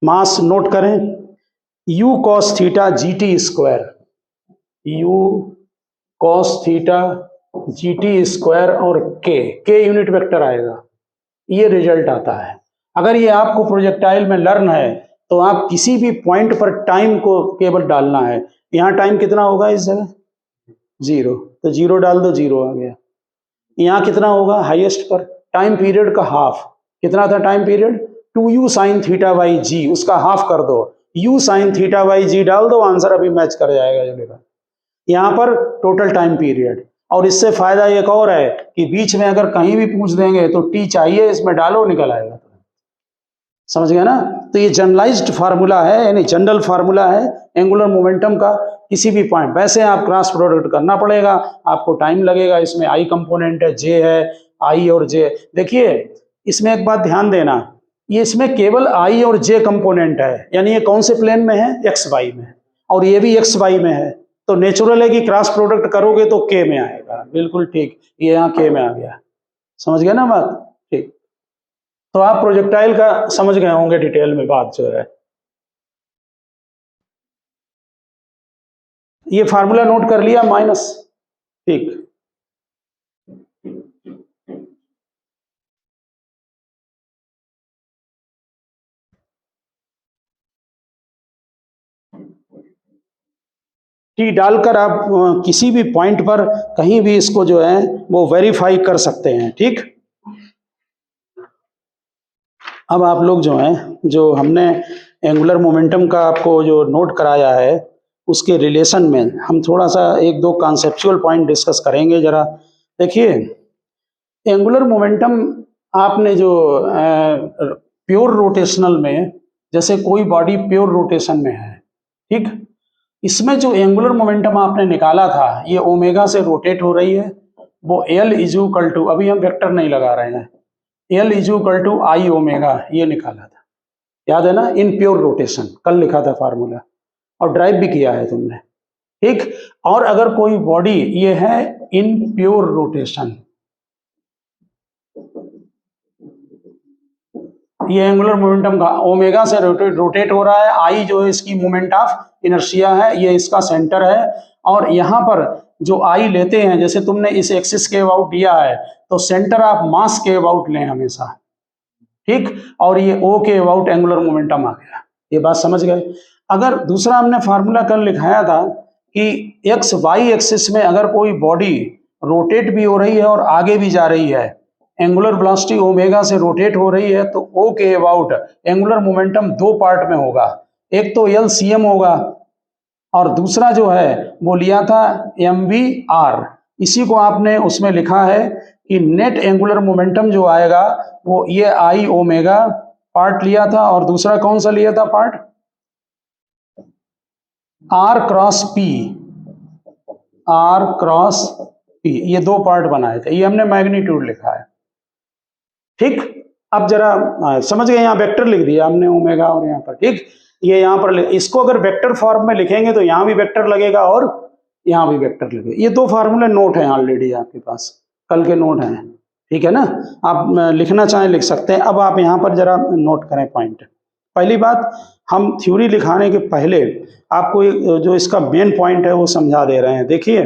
मास नोट करें, u cos theta GT², u cos theta GT² और k यूनिट वेक्टर आएगा, ये रिजल्ट आता है। अगर ये आपको प्रोजेक्टाइल में लर्न है तो आप किसी भी पॉइंट पर टाइम को केवल डालना है। यहाँ टाइम कितना होगा? इस जगह 0, तो 0 डाल दो, 0 आ गया। यहाँ कितना होगा? हाईएस्ट पर टाइम पीरियड का हाफ, कितना था time period? 2u sin theta by G, उसका हाफ कर दो, u sin theta by G डाल दो, आंसर अभी मैच कर जाएगा जलेगा। यहाँ पर टोटल टाइम पीरियड। और इससे फायदा एक और है कि बीच में अगर कहीं भी पूछ देंगे तो t चाहिए, इसमें डालो, निकल आएगा। समझ गया ना? तो ये जनरलाइज्ड फार्मूला है, यानी जनरल फार्मूला है एंगुलर मोमेंटम का। किसी भी पॉइंट, वैसे आप क्रॉस प्रोडक्ट करना पड़ेगा, आपको टाइम लगेगा। इसमें i कंपोनेंट है, j है, i और j। देखिए इसमें एक बात ध्यान देना, ये इसमें केवल i और j कंपोनेंट है, यानी ये कौन से प्लेन में है? xy में, और ये भी xy में है। तो नेचुरल है कि क्रॉस प्रोडक्ट करोगे तो k में आएगा। बिल्कुल ठीक, ये यहाँ k में आ गया। समझ गया ना बात? ठीक, तो आप प्रोजेक्टाइल का समझ गए होंगे डिटेल में बात जो है। ये फार्मूला नोट कर लिया माइनस। ठीक, टी डालकर आप किसी भी पॉइंट पर कहीं भी इसको जो है वो वेरीफाई कर सकते हैं। ठीक, अब आप लोग जो हैं, जो हमने एंगुलर मोमेंटम का आपको जो नोट कराया है, उसके रिलेशन में हम थोड़ा सा एक दो कॉन्सेप्चुअल पॉइंट डिस्कस करेंगे। जरा देखिए, एंगुलर मोमेंटम आपने जो प्योर रोटेशनल में, जैसे कोई बॉडी प्योर रोटेशन में है, ठीक, इसमें जो एंगुलर मोमेंटम आपने निकाला था, ये ओमेगा से रोटेट हो रही है, वो L इज इक्वल टू, अभी हम वेक्टर नहीं लगा रहे हैं, L is equal to I omega, ये निकाला था, याद है ना? इन प्योर रोटेशन कल लिखा था फार्मूला, और ड्राइव भी किया है तुमने। ठीक, और अगर कोई बॉडी ये है इन प्योर रोटेशन, ये एंगुलर मोमेंटम का ओमेगा से रोटेट हो रहा है, आई जो है इसकी मोमेंट ऑफ इनर्शिया है, ये इसका सेंटर है, और यहाँ पर जो आई लेते हैं, जैसे तुमने इस एक्सिस के अबाउट दिया है, तो सेंटर ऑफ मास के अबाउट लें हमेशा। ठीक, और ये ओ के अबाउट एंगुलर मोमेंटम आ गया। ये बात समझ गए? अगर दूसरा हमने फार्मूला कल लिखाया था कि एक्स वाई एक्सिस में अगर कोई बॉडी रोटेट भी हो रही है और आगे भी जा रही है, एंगुलर वेलोसिटी ओमेगा से रोटेट हो रही है, तो ओ के अबाउट एंगुलर मोमेंटम दो पार्ट में होगा, एक तो LCM होगा और दूसरा जो है वो लिया था MVR। इसी को आपने उसमें लिखा है कि नेट एंगुलर मोमेंटम जो आएगा वो ये I ओमेगा पार्ट लिया था, और दूसरा कौन सा लिया था part? R cross P, R cross P, ये दो पार्ट बनाए थे, ये हमने मैग्नीट्यूड लिखा है। ठीक, अब जरा समझ गए? यहाँ वेक्टर लिख दिया हमने ओमेगा, और यहाँ पर ठीक, ये यहाँ पर इसको अगर वेक्टर फॉर्म में लिखेंगे तो यहाँ भी वेक्टर लगेगा और यहाँ भी वेक्टर लगेगा। ये दो फार्मूले नोट हैं ऑलरेडी आपके पास, कल के नोट हैं। ठीक है ना? आप लिखना चाहें लिख सकते हैं। अब आप यहाँ पर जरा नोट करें पॉइंट। पहली बात, हम थ्योरी लिखाने के पहले आपको जो इसका मेन पॉइंट है वो समझा दे रहे हैं। देखिए,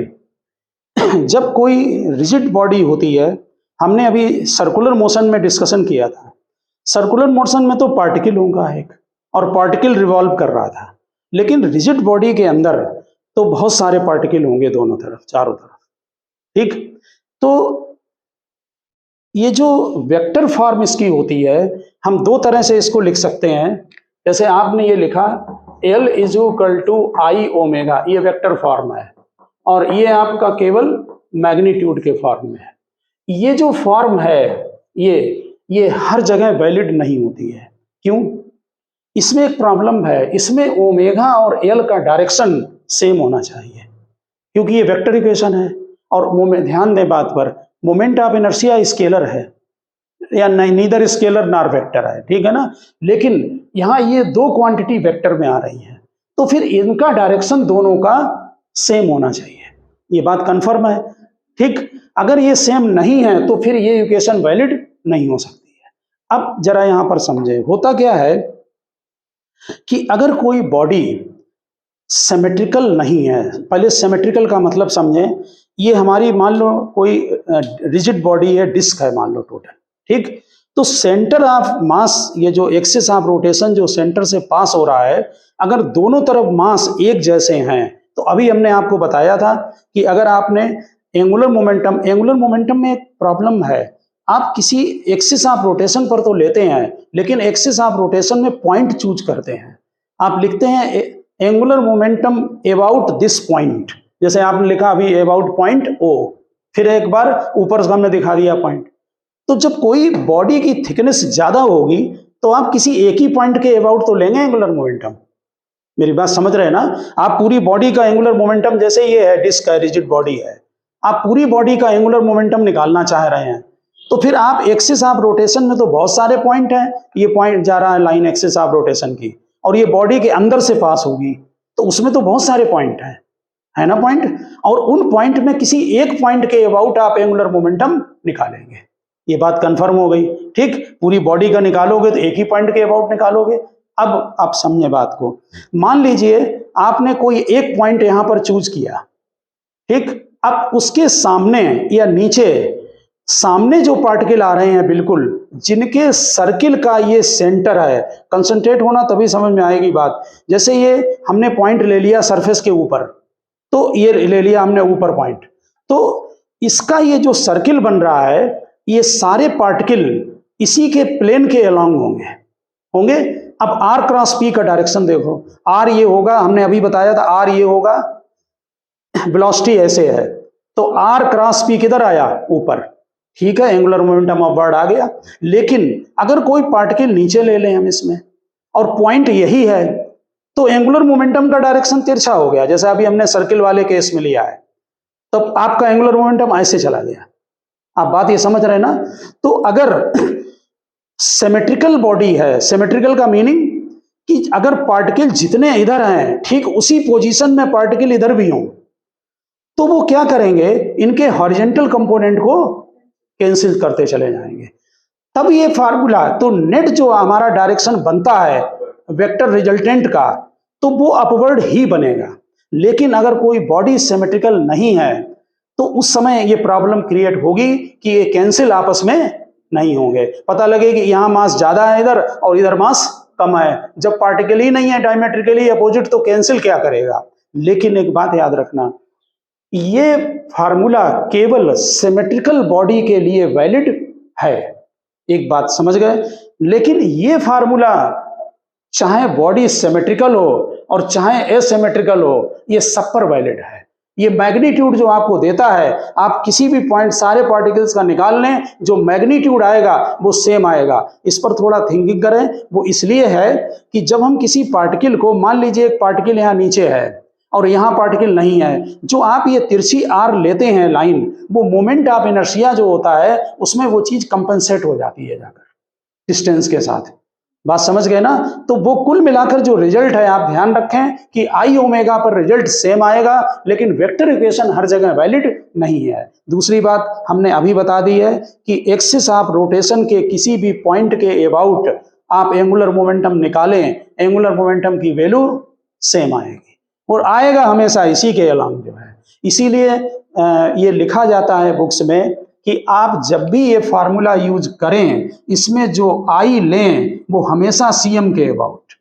जब कोई रिजिड बॉडी होती है, हमने अभी सर्कुलर मोशन में डिस्कशन किया था। सर्कुलर मोशन में तो पार्टिकल होगा एक, और पार्टिकल रिवॉल्व कर रहा था, लेकिन रिजिड बॉडी के अंदर तो बहुत सारे पार्टिकल होंगे दोनों तरफ, चारों तरफ, ठीक। तो ये जो वेक्टर फॉर्म इसकी होती है, हम दो तरह से इसको लिख सकते हैं। जैसे आपने ये लिखा L = I ओमेगा, ये वेक्टर फॉर्म है, और ये आपका केवल मैग्नीट्यूड के फॉर्म में है। ये जो फॉर्म है ये हर जगह वैलिड नहीं होती है। क्यों? इसमें एक प्रॉब्लम है, इसमें ओमेगा और L का डायरेक्शन सेम होना चाहिए, क्योंकि ये वेक्टर इक्वेशन है। और ध्यान दें बात पर, मोमेंट ऑफ इनर्शिया स्केलर है, या नीदर स्केलर नॉर वेक्टर है, ठीक है ना। लेकिन यहाँ ये दो क्वांटिटी वेक्टर में आ रही है, तो फिर इनका डायरेक्शन दोनों का सेम होना चाहिए। ये बात कंफर्म है, ठीक। अगर ये सेम नहीं है तो फिर ये इक्वेशन वैलिड नहीं हो सकती है। अब जरा यहाँ पर समझे, होता क्या है कि अगर कोई बॉडी सिमेट्रिकल नहीं है, पहले सिमेट्रिकल का मतलब समझें। ये हमारी मान लो कोई रिजिड बॉडी है, डिस्क है मान लो टोटल, ठीक। तो सेंटर ऑफ मास, ये जो एक्सिस ऑफ रोटेशन जो सेंटर से पास हो रहा है, अगर दोनों तरफ मास एक जैसे हैं, तो अभी हमने आपको बताया था कि अगर आपने एंगुलर मोमेंटम में एक प्रॉब्लम है, आप किसी एक्सिस ऑफ रोटेशन पर तो लेते हैं, लेकिन एक्सिस ऑफ रोटेशन में पॉइंट चूज करते हैं। आप लिखते हैं angular momentum about this point, जैसे आपने लिखा अभी अबाउट पॉइंट O, फिर एक बार ऊपर से हमने दिखा दिया पॉइंट। तो जब कोई बॉडी की थिकनेस ज्यादा होगी तो आप किसी एक ही पॉइंट के अबाउट तो लेंगे एंगुलर मोमेंटम। मेरी बात समझ रहे हैं ना। आप पूरी बॉडी का एंगुलर मोमेंटम, जैसे ये है डिस्क है, रिजिड बॉडी है, आप पूरी बॉडी का एंगुलर मोमेंटम निकालना चाह रहे हैं, तो फिर आप एक्सिस ऑफ रोटेशन में तो बहुत सारे पॉइंट हैं। ये पॉइंट जा रहा है लाइन एक्सिस ऑफ रोटेशन की, और ये बॉडी के अंदर से पास होगी, तो उसमें तो बहुत सारे पॉइंट हैं, है ना पॉइंट। और उन पॉइंट में किसी एक पॉइंट के अबाउट आप एंगुलर मोमेंटम निकालेंगे। ये बात कंफर्म हो गई, ठीक। पूरी बॉडी का निकालोगे तो एक ही पॉइंट के अबाउट निकालोगे। अब आप समझे बात को। मान लीजिए आपने कोई एक पॉइंट यहां पर चूज किया, ठीक। अब उसके सामने या नीचे, सामने जो पार्टिकल आ रहे हैं बिल्कुल, जिनके सर्किल का ये सेंटर है, कंसंट्रेट होना तभी समझ में आएगी बात। जैसे ये हमने पॉइंट ले लिया सरफेस के ऊपर, तो ये ले लिया हमने ऊपर पॉइंट, तो इसका ये जो सर्किल बन रहा है, ये सारे पार्टिकल इसी के प्लेन के अलॉन्ग होंगे। अब R क्रॉस P का डायरेक्शन देखो, R ये होगा, हमने अभी बताया था R ये होगा, वेलोसिटी ऐसे है, तो R क्रॉस P किधर आया? ऊपर, ठीक है, एंगुलर मोमेंटम अपवर्ड आ गया। लेकिन अगर कोई पार्टिकल नीचे ले लें हम इसमें, और पॉइंट यही है, तो एंगुलर मोमेंटम का डायरेक्शन तिरछा हो गया, जैसे अभी हमने सर्किल वाले केस में लिया है, तो आपका एंगुलर मोमेंटम ऐसे चला गया। आप बात ये समझ रहे हैं ना। तो अगर सिमेट्रिकल बॉडी है, सिमेट्रिकल का मीनिंग कि अगर पार्टिकल जितने इधर हैं, ठीक उसी पोजीशन में पार्टिकल इधर भी हों, तो वो क्या करेंगे, इनके हॉरिजॉन्टल कंपोनेंट को कैंसिल करते चले जाएंगे। तब ये फार्मूला, तो नेट जो हमारा डायरेक्शन बनता है वेक्टर रिजल्टेंट का, तो वो अपवर्ड ही बनेगा। लेकिन अगर कोई बॉडी सिमेट्रिकल नहीं है, तो उस समय ये प्रॉब्लम क्रिएट होगी कि ये कैंसिल आपस में नहीं होंगे। पता लगे कि यहाँ मास ज्यादा है इधर और इधर मास कम है। जब पार्टिकल ही नहीं है, डायमेट्रिकली अपोजिट, तो कैंसिल क्या करेगा। लेकिन एक बात याद रखना, ये फार्मूला केवल सिमेट्रिकल बॉडी के लिए वैलिड है, एक बात समझ गए। लेकिन ये फार्मूला चाहे बॉडी सिमेट्रिकल हो और चाहे एसिमेट्रिकल हो, ये सब पर वैलिड है। ये मैग्नीट्यूड जो आपको देता है, आप किसी भी पॉइंट सारे पार्टिकल्स का निकाल लें, जो मैग्नीट्यूड आएगा वो सेम आएगा। इस पर थोड़ा थिंकिंग करें। वो इसलिए है कि जब हम किसी पार्टिकल को, मान लीजिए एक पार्टिकल यहाँ नीचे है और यहाँ पार्टिकल नहीं है, जो आप ये तिरछी आर लेते हैं लाइन, वो मोमेंट ऑफ इनर्शिया जो होता है उसमें वो चीज कंपनसेट हो जाती है जाकर डिस्टेंस के साथ। बात समझ गए ना। तो वो कुल मिलाकर जो रिजल्ट है, आप ध्यान रखें कि आई ओमेगा पर रिजल्ट सेम आएगा, लेकिन वेक्टर इक्वेशन हर जगह वैलिड नहीं है। दूसरी बात हमने अभी बता दी है कि एक्सिस ऑफ रोटेशन के किसी भी पॉइंट के अबाउट आप एंगुलर मोमेंटम निकालें, एंगुलर मोमेंटम की वैल्यू सेम आएगी और आएगा हमेशा इसी के अलोंग जो है। इसीलिए ये लिखा जाता है बुक्स में कि आप जब भी ये फार्मूला यूज करें, इसमें जो आई लें वो हमेशा सीएम के अबाउट,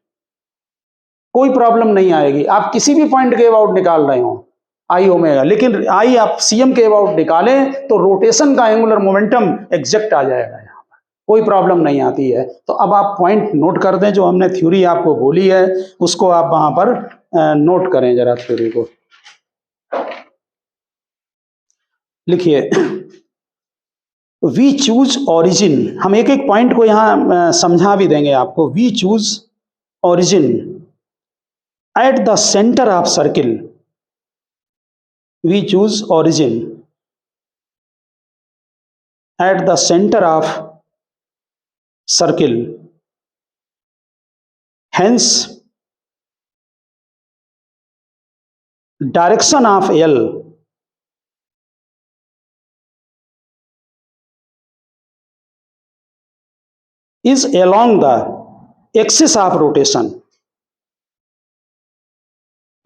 कोई प्रॉब्लम नहीं आएगी। आप किसी भी पॉइंट के अबाउट निकाल रहे हो आई ओमेगा, लेकिन आई आप सीएम के अबाउट निकालें तो रोटेशन का एंगुलर मोमेंटम एग्जैक्ट आ जाएगा, यहाँ पर कोई प्रॉब्लम नहीं आती है। तो अब आप पॉइंट नोट कर दें, जो हमने थ्योरी आपको बोली है उसको आप वहां पर नोट करें जरा थ्योरी को। लिखिए, वी चूज ओरिजिन, हम एक एक पॉइंट को यहां समझा भी देंगे आपको। We choose origin at the centre of circle, we choose origin at the centre of circle, hence direction of L is along the axis of rotation,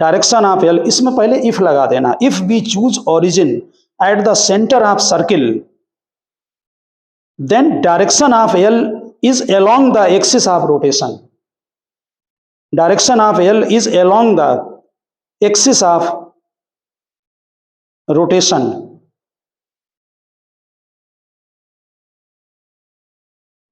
direction of L, इसमें पहले इफ लगा देना। If we choose origin at the centre of circle then direction of L is along the axis of rotation, direction of L is along the axis of rotation.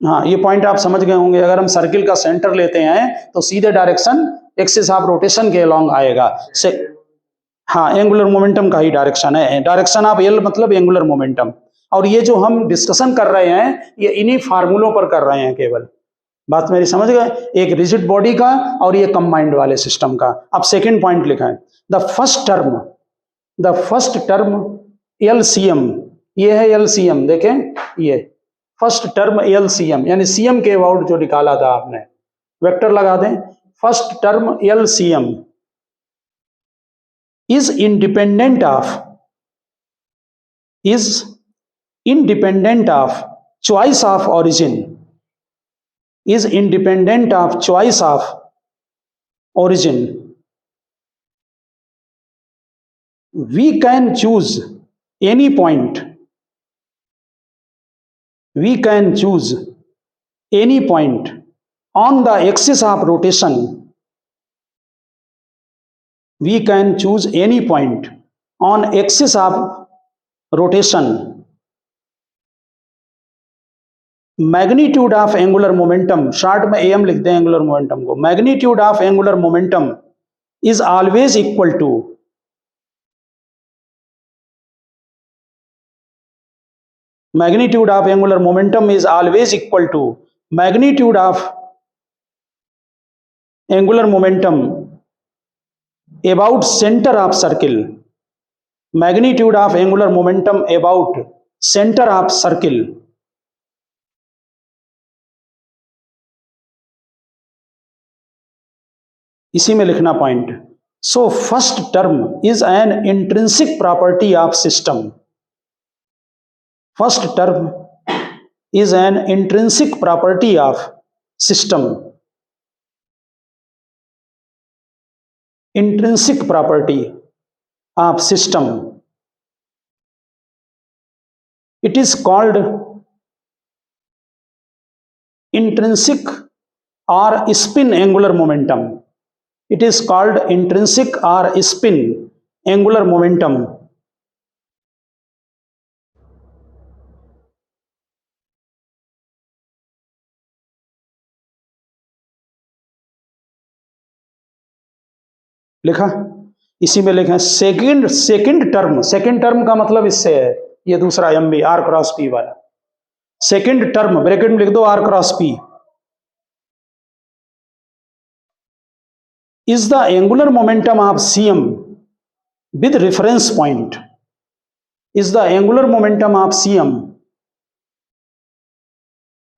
हाँ, ये point आप समझ गए होंगे। अगर हम सर्किल का सेंटर लेते हैं तो सीधे डायरेक्शन एक्सिस ऑफ रोटेशन के अलोंग आएगा से, हाँ एंगुलर मोमेंटम का ही डायरेक्शन है। डायरेक्शन ऑफ एल मतलब एंगुलर मोमेंटम। और ये जो हम डिस्कशन कर रहे हैं ये इन्हीं फार्मूलों पर कर रहे हैं केवल, बात मेरी समझ गए, एक रिजिड बॉडी का और ये कंबाइंड वाले सिस्टम का। अब सेकेंड पॉइंट लिखा है, द फर्स्ट टर्म एलसीएम, ये है एलसीएम, देखें ये फर्स्ट टर्म एलसीएम यानी सीएम के अबाउट जो निकाला था आपने, वेक्टर लगा दें। First term LCM is independent of choice of origin, is independent of choice of origin. We can choose any point, we can choose any point on the axis of rotation, we can choose any point on axis of rotation, magnitude of angular momentum, short में am लिख दें angular momentum को, magnitude of angular momentum is always equal to magnitude of angular momentum is always equal to magnitude of angular momentum about center of circle, magnitude of angular momentum about center of circle, इसी में लिखना point. So first term is an intrinsic property of system, first term is an intrinsic property of system, intrinsic property of system. It is called intrinsic or spin angular momentum. It is called intrinsic or spin angular momentum. लिखा, इसी में लिखा second term का मतलब इससे है, ये दूसरा M B R cross P वाला सेकंड टर्म, ब्रैकेट में लिख दो R cross P, is the angular momentum of CM with reference point, is the angular momentum of CM,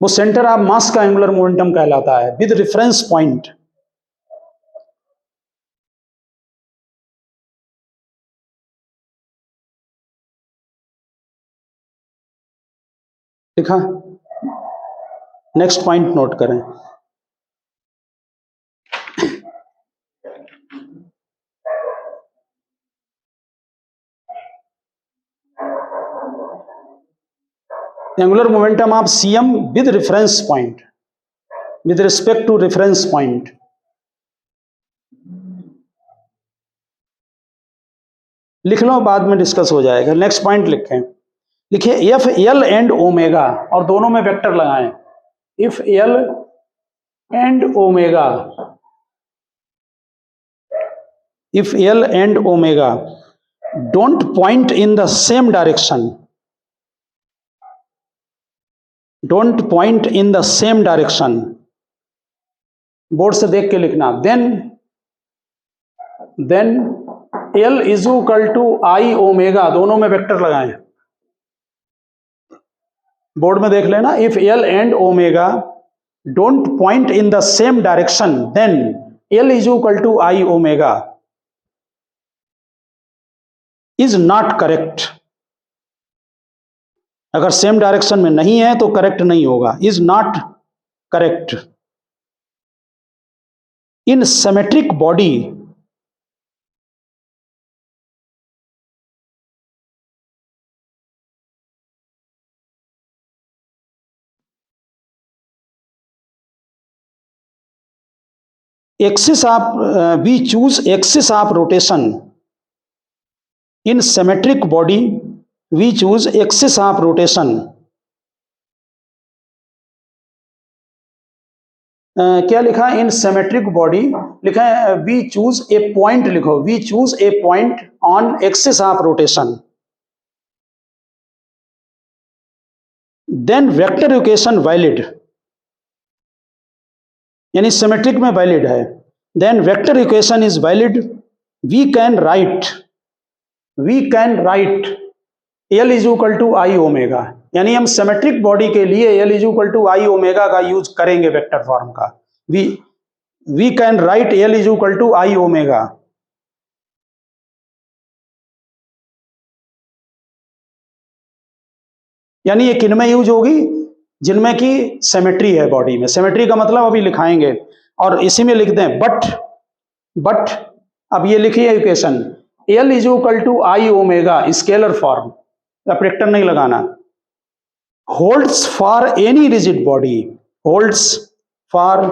वो सेंटर ऑफ मास का एंगुलर मोमेंटम कहलाता है, विद reference पॉइंट। लिखा, नेक्स्ट पॉइंट नोट करें, angular momentum of CM with reference point, with respect to reference point. लिख लो, बाद में डिस्कस हो जाएगा। नेक्स्ट पॉइंट लिखें, लिखिए एफ एल एंड ओमेगा, और दोनों में वेक्टर लगाएं। If L and omega, if L and omega don't point in the same direction, don't point in the same direction, board से देख के लिखना, then L is equal to I omega, दोनों में वेक्टर लगाएं। बोर्ड में देख लेना, if L and omega don't point in the same direction, then L is equal to I omega is not correct. अगर सेम डायरेक्शन में नहीं है तो करेक्ट नहीं होगा, is not correct. In symmetric body, axis of we choose axis of rotation. In symmetric body we choose axis of rotation. क्या लिखा in symmetric body, लिखा है वी चूज ए पॉइंट, लिखो we choose a point on axis of rotation, then vector equation valid, यानी symmetric में valid है, then vector equation is valid, we can write L is equal to I omega, यानी हम symmetric body के लिए L is equal to I omega का use करेंगे vector form का। We can write L is equal to I omega. यानी ये किन में यूज होगी, जिनमें की सिमेट्री है बॉडी में। सिमेट्री का मतलब अभी लिखाएंगे, और इसी में लिख दें बट अब ये लिखिए equation, L is equal to I omega, scalar form, operator नहीं लगाना, holds for any rigid body, holds for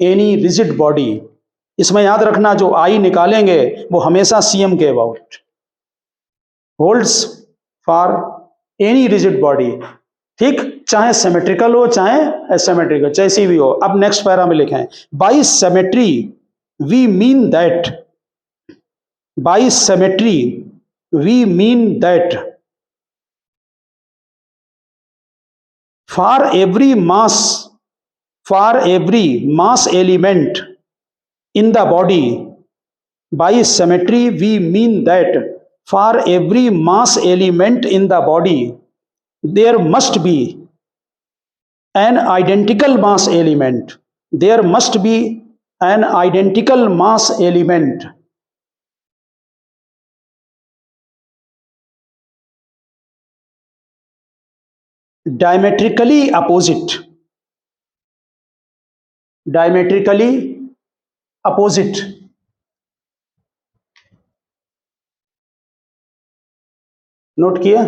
any rigid body. इसमें याद रखना जो आई निकालेंगे वो हमेशा सीएम के about, holds for any rigid body, ठीक, चाहे सिमेट्रिकल हो चाहे एसिमेट्रिकल, जैसी भी हो। अब नेक्स्ट पैरा में लिखें, by symmetry we mean that, by symmetry we mean that for every mass element in the body, by symmetry we mean that for every mass element in the body there must be an identical mass element, there must be an identical mass element diametrically opposite, diametrically opposite, note किया,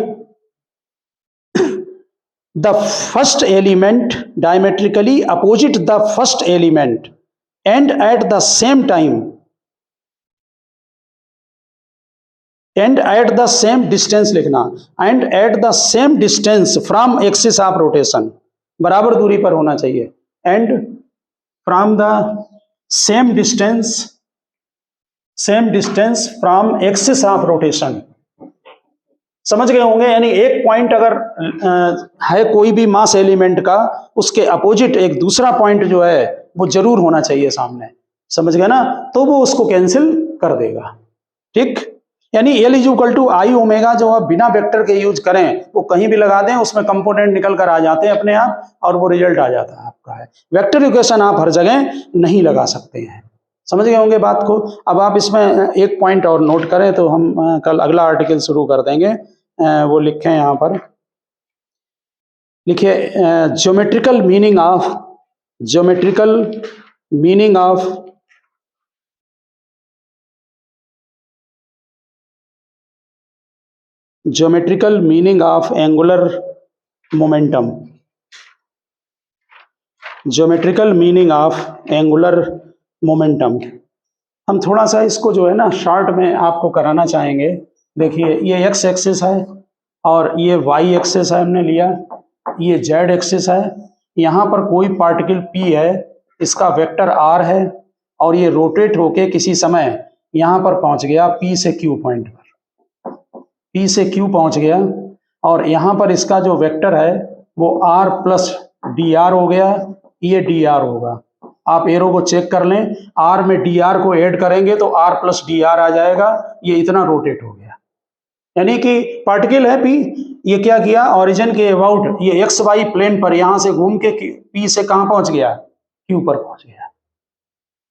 the first element diametrically opposite the first element and at the same time and at the same distance लिखना, and at the same distance from axis of rotation, बराबर दूरी पर होना चाहिए, and from the same distance from axis of rotation। समझ गए होंगे, यानी एक पॉइंट अगर है कोई भी मास एलिमेंट का, उसके अपोजिट एक दूसरा पॉइंट जो है वो जरूर होना चाहिए सामने, समझ गए ना, तो वो उसको कैंसिल कर देगा, ठीक। यानी L is equal to I omega जो आप बिना वेक्टर के यूज करें वो कहीं भी लगा दें, उसमें कंपोनेंट निकल कर आ जाते हैं अपने आप, और वो रिजल्ट आ जाता है आपका। है वेक्टर इक्वेशन आप हर जगह नहीं लगा सकते हैं, समझ गए होंगे बात को। अब आप इसमें एक पॉइंट और नोट करें तो हम कल अगला आर्टिकल शुरू कर देंगे। वो लिखें यहाँ पर, लिखिए geometrical meaning of geometrical meaning of angular momentum, geometrical meaning of angular momentum. हम थोड़ा सा इसको जो है ना शॉर्ट में आपको कराना चाहेंगे। देखिए ये एक्स एक्सिस है और ये वाई एक्सिस है, हमने लिया, ये जेड एक्सिस है। यहाँ पर कोई पार्टिकल पी है, इसका वेक्टर आर है और ये रोटेट होके किसी समय यहाँ पर पहुँच गया पी से क्यू पॉइंट पर, पी से क्यू पहुँच गया और यहाँ पर इसका जो वेक्टर है वो आर प्लस डी आर हो गया, ये डी आर होगा। आप एरो को चेक कर लें, आर में डी आर को ऐड करेंगे तो आर प्लस डी आर आ जाएगा, ये इतना रोटेट हो गया। यानी कि पार्टिकल है पी, ये क्या किया, ओरिजिन के अबाउट ये एक्स वाई प्लेन पर यहां से घूम के पी से कहां पहुंच गया, क्यू पर पहुंच गया।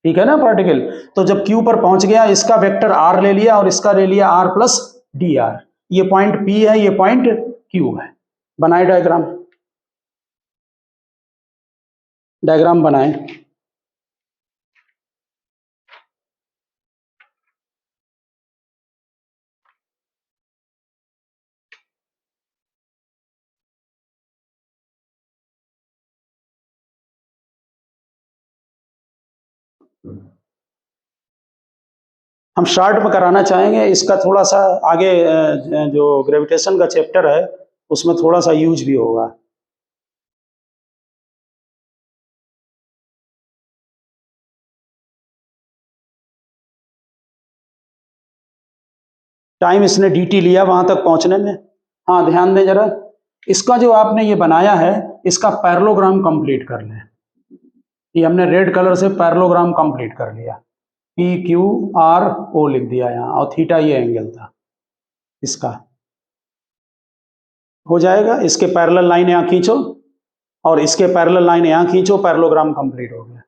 ठीक है ना पार्टिकल। तो जब क्यू पर पहुंच गया, इसका वेक्टर आर ले लिया और इसका ले लिया आर प्लस डी आर। ये पॉइंट पी है, ये पॉइंट क्यू है। बनाए डायग्राम, डायग्राम बनाए। हम शॉर्ट में कराना चाहेंगे, इसका थोड़ा सा आगे जो ग्रेविटेशन का चैप्टर है उसमें थोड़ा सा यूज भी होगा। टाइम इसने dt लिया वहां तक पहुंचने में। हाँ ध्यान दें जरा, इसका जो आपने ये बनाया है इसका पैरेललोग्राम कंप्लीट कर लें। ये हमने रेड कलर से पैरेललोग्राम कंप्लीट कर लिया, पी क्यू आर ओ लिख दिया यहाँ और थीटा ये एंगल था इसका, हो जाएगा। इसके पैरेलल लाइन यहाँ खींचो और इसके पैरेलल लाइन यहाँ खींचो, पैरेललोग्राम कंप्लीट हो गया।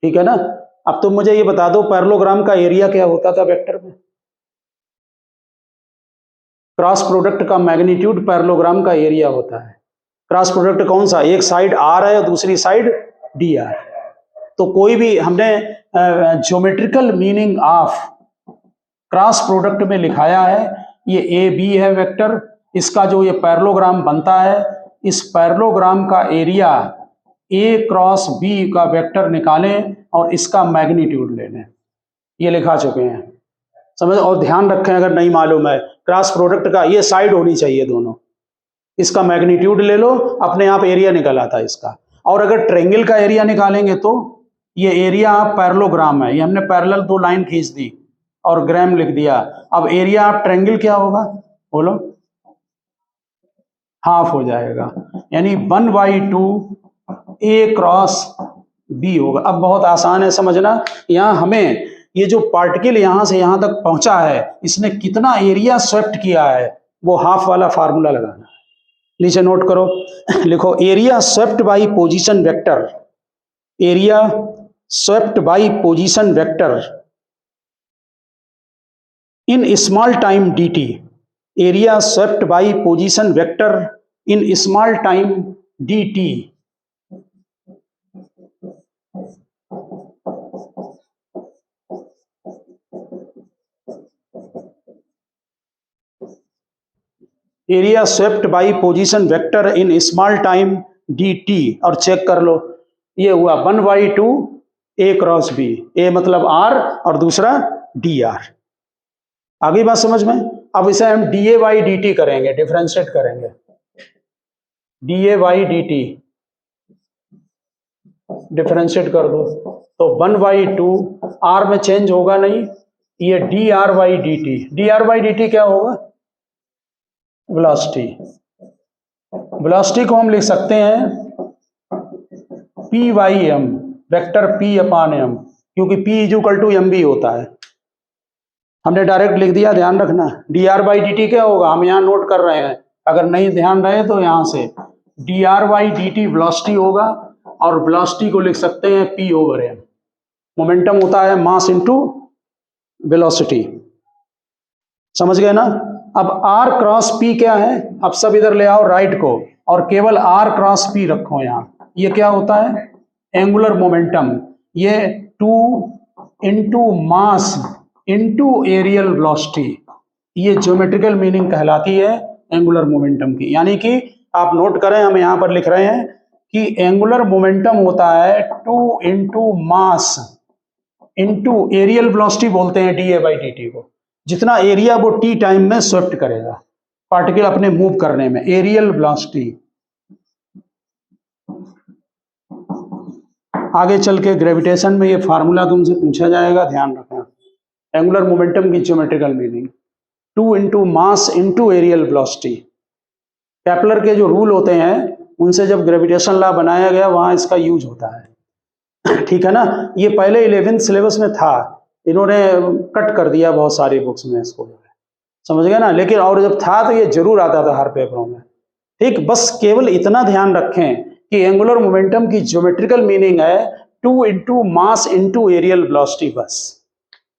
ठीक है ना। अब तुम मुझे ये बता दो पैरेललोग्राम का एरिया क्या होता था वेक्टर में। क्रॉस प्रोडक्ट का मैग्नीट्यूड पैरेललोग्राम का एरिया होता है। क्रॉस प्रोडक्ट कौन सा, एक साइड आर है और दूसरी साइड डी आर। तो कोई भी हमने geometrical meaning of cross product में लिखाया है, ये ए बी है वेक्टर, इसका जो ये पैरेललोग्राम बनता है, इस पैरेललोग्राम का एरिया ए क्रॉस बी का वेक्टर निकालें और इसका मैग्नीट्यूड ले लें। ये लिखा चुके हैं, समझ। और ध्यान रखें अगर नहीं मालूम है, क्रॉस प्रोडक्ट का ये साइड होनी चाहिए दोनों, इसका मैग्नीट्यूड ले लो, अपने आप एरिया निकल आता है इसका। और अगर ट्रायंगल का एरिया निकालेंगे तो ये एरिया पैरेललोग्राम है, ये हमने पैरेलल दो लाइन खींच दी और ग्राम लिख दिया। अब एरिया ऑफ ट्रायंगल क्या होगा बोलो, हाफ हो जाएगा, यानी 1/2 ए क्रॉस बी होगा। अब बहुत आसान है समझना, यहाँ हमें ये जो पार्टिकल यहां से यहां तक पहुंचा है इसने कितना एरिया स्वेप्ट किया है वो हाफ वाला फार्मूला लगाना है। नीचे नोट करो, लिखो area swept by position vector, area swept by position vector in small time dt, area swept by position vector in small time dt। Area swept by position vector in small time dt। और check कर लो, ये हुआ 1/2 ए cross B, ए मतलब are और दूसरा D R. आगे बात समझ में। अब इसे हम D A by D T करेंगे, डिफ्रेंशिएट करेंगे, D A by D T differentiate कर दो तो 1/2 आर में चेंज होगा नहीं, ये D R by D T. D R by D T क्या होगा, वेलोसिटी। वेलोसिटी को हम लिख सकते हैं P by M, vector P upon M, क्योंकि P is equal to M B होता है। हमने डायरेक्ट लिख दिया, ध्यान रखना। D R by D T क्या होगा, हम यहाँ नोट कर रहे हैं, अगर नहीं ध्यान रहे तो यहाँ से D R by D T velocity होगा और वेलोसिटी को लिख सकते हैं पी ओवर एम। मोमेंटम होता है मास इनटू वेलोसिटी, समझ गए ना। अब आर क्रॉस पी क्या है, अब सब इधर ले आओ राइट को और केवल आर क्रॉस पी रखो यहाँ। ये क्या होता है, एंगुलर मोमेंटम। ये 2 into mass into areal velocity, ये ज्योमेट्रिकल मीनिंग कहलाती है एंगुलर मोमेंटम की। यानी कि आप नोट करें, हम यहाँ पर लिख रहे हैं कि एंगुलर मोमेंटम होता है 2 into mass into areal velocity बोलते हैं dA/dt को। जितना एरिया वो t टाइम में शिफ्ट करेगा पार्टिकल अपने मूव करने में, एरियल वेलोसिटी। आगे चल के ग्रेविटेशन में ये फार्मूला तुमसे पूछा जाएगा, ध्यान रखना। एंगुलर मोमेंटम की geometrical meaning 2 into mass into areal velocity. Kepler के जो रूल होते हैं उनसे जब ग्रेविटेशन लॉ बनाया गया वहां इसका यूज होता है, ठीक है ना। ये पहले 11th सिलेबस में था, इन्होंने कट कर दिया बहुत सारी बुक्स में इसको, समझ गए ना। लेकिन और जब था तो ये जरूर आता था हर पेपरों में, ठीक। बस केवल इतना ध्यान रखें कि एंगुलर मोमेंटम की ज्योमेट्रिकल मीनिंग है 2 into mass into areal velocity, बस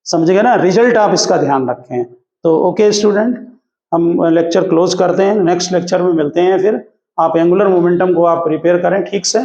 समझ गए ना। रिजल्ट आप इसका ध्यान रखें। तो ओके स्टूडेंट, हम लेक्चर क्लोज करते हैं, नेक्स्ट लेक्चर में मिलते हैं। फिर आप एंगुलर मोमेंटम को आप प्रिपेयर करें ठीक से।